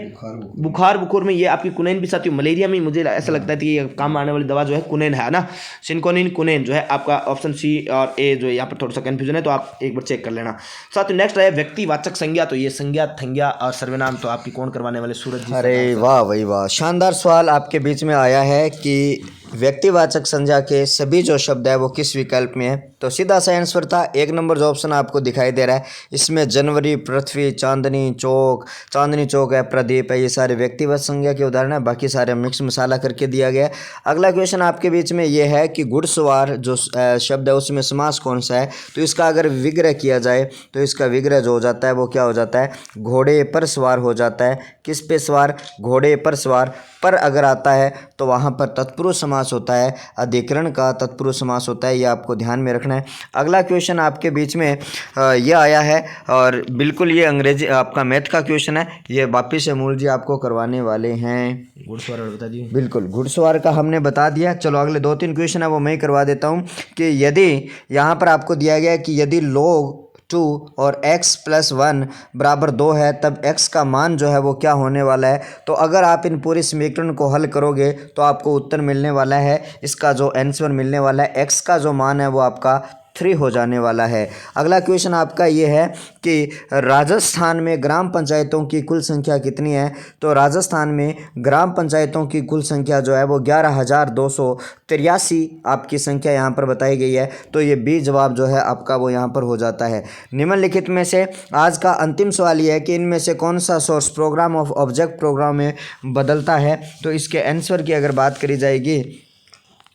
बुखार में। ये आपकी कुनेन भी साथियों मलेरिया में, मुझे ऐसा लगता है कि ये काम आने वाली दवा जो है कुनेन है ना, सिनकोनिन कुनेन जो है आपका ऑप्शन सी और ए जो है यहाँ पर थोड़ा सा कंफ्यूजन है, तो आप एक बार चेक कर लेना। साथ ही नेक्स्ट है व्यक्तिवाचक संज्ञा, तो ये संज्ञा थंज्ञा और सर्वनाम तो आपकी कौन करवाने वाले, सूरज जी। अरे वाह भाई वाह, शानदार सवाल आपके बीच में आया है कि व्यक्तिवाचक संज्ञा के सभी जो शब्द है वो किस विकल्प में है, तो सीधा सा आंसर था 1 नंबर जो ऑप्शन आपको दिखाई दे रहा है, इसमें जनवरी, पृथ्वी, चांदनी चौक है, प्रदीप है, ये सारे व्यक्तिवाचक संज्ञा के उदाहरण है। बाकी सारे मिक्स मसाला करके दिया गया है। अगला क्वेश्चन आपके बीच में ये है कि घुड़सवार जो शब्द है उसमें समास कौन सा है, तो इसका अगर विग्रह किया जाए तो इसका विग्रह जो हो जाता है वो क्या हो जाता है, घोड़े पर सवार हो जाता है। किस पे सवार, घोड़े पर सवार। पर अगर आता है तो वहाँ पर तत्पुरुष समास होता है, अधिकरण का तत्पुरुष समास होता है, ये आपको ध्यान में रखना है। अगला क्वेश्चन आपके बीच में ये आया है और बिल्कुल ये अंग्रेजी आपका मैथ का क्वेश्चन है, ये वापिस से मूल जी आपको करवाने वाले हैं। घुड़सवार बता दिए, बिल्कुल घुड़सवार का हमने बता दिया। चलो अगले 2-3 क्वेश्चन है वो मैं ही करवा देता हूँ कि यदि यहाँ पर आपको दिया गया है कि यदि log 2 और x + 1 = 2 है तब x का मान जो है वो क्या होने वाला है। तो अगर आप इन पूरी समीकरण को हल करोगे तो आपको उत्तर मिलने वाला है, इसका जो आंसर मिलने वाला है x का जो मान है वो आपका 3 हो जाने वाला है। अगला क्वेश्चन आपका ये है कि राजस्थान में ग्राम पंचायतों की कुल संख्या कितनी है। तो राजस्थान में ग्राम पंचायतों की कुल संख्या जो है वो 11,283 आपकी संख्या यहाँ पर बताई गई है। तो ये बी जवाब जो है आपका वो यहाँ पर हो जाता है। निम्नलिखित में से आज का अंतिम सवाल ये है कि इनमें से कौन सा source program of object program में बदलता है। तो इसके आंसर की अगर बात करी जाएगी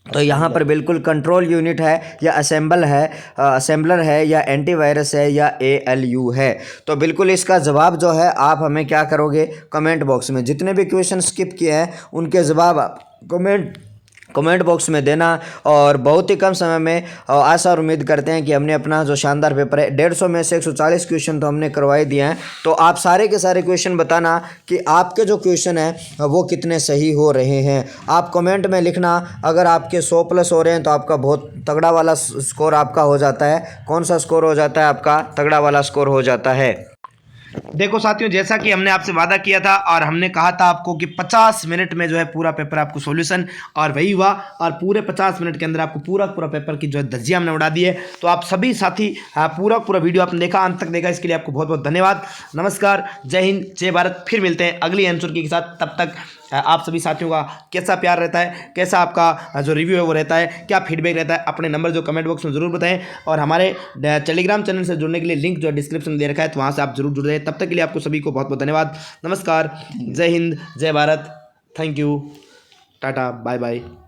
तो यहाँ पर बिल्कुल कंट्रोल यूनिट है या असेंबलर है या एंटीवायरस है या ALU है। तो बिल्कुल इसका जवाब जो है आप हमें क्या करोगे, कमेंट बॉक्स में जितने भी क्वेश्चन स्किप किए हैं उनके जवाब आप कमेंट बॉक्स में देना। और बहुत ही कम समय में आशा और उम्मीद करते हैं कि हमने अपना जो शानदार पेपर है 150 में से 140 क्वेश्चन तो हमने करवाए दिए हैं। तो आप सारे के सारे क्वेश्चन बताना कि आपके जो क्वेश्चन हैं वो कितने सही हो रहे हैं। आप कमेंट में लिखना, अगर आपके 100+ हो रहे हैं तो आपका बहुत तगड़ा वाला स्कोर आपका हो जाता है। कौन सा स्कोर हो जाता है आपका? तगड़ा वाला स्कोर हो जाता है। देखो साथियों, जैसा कि हमने आपसे वादा किया था और हमने कहा था आपको कि 50 मिनट में जो है पूरा पेपर आपको सॉल्यूशन, और वही हुआ। और पूरे 50 मिनट के अंदर आपको पूरा पेपर की जो है धज्जियां हमने उड़ा दी है। तो आप सभी साथी पूरा वीडियो आपने देखा, अंत तक देखा, इसके लिए आपको बहुत बहुत धन्यवाद। नमस्कार, जय हिंद, जय भारत। फिर मिलते हैं अगली आंसर की के साथ। तब तक आप सभी साथियों का कैसा प्यार रहता है, कैसा आपका जो रिव्यू है वो रहता है, क्या फीडबैक रहता है, अपने नंबर जो कमेंट बॉक्स में ज़रूर बताएं। और हमारे टेलीग्राम चैनल से जुड़ने के लिए लिंक जो डिस्क्रिप्शन में दे रखा है, तो वहाँ से आप जरूर जुड़ रहे हैं। तब तक के लिए आपको सभी को बहुत बहुत धन्यवाद। नमस्कार, जय हिंद, जय Bharat. Thank you, tata, bye bye.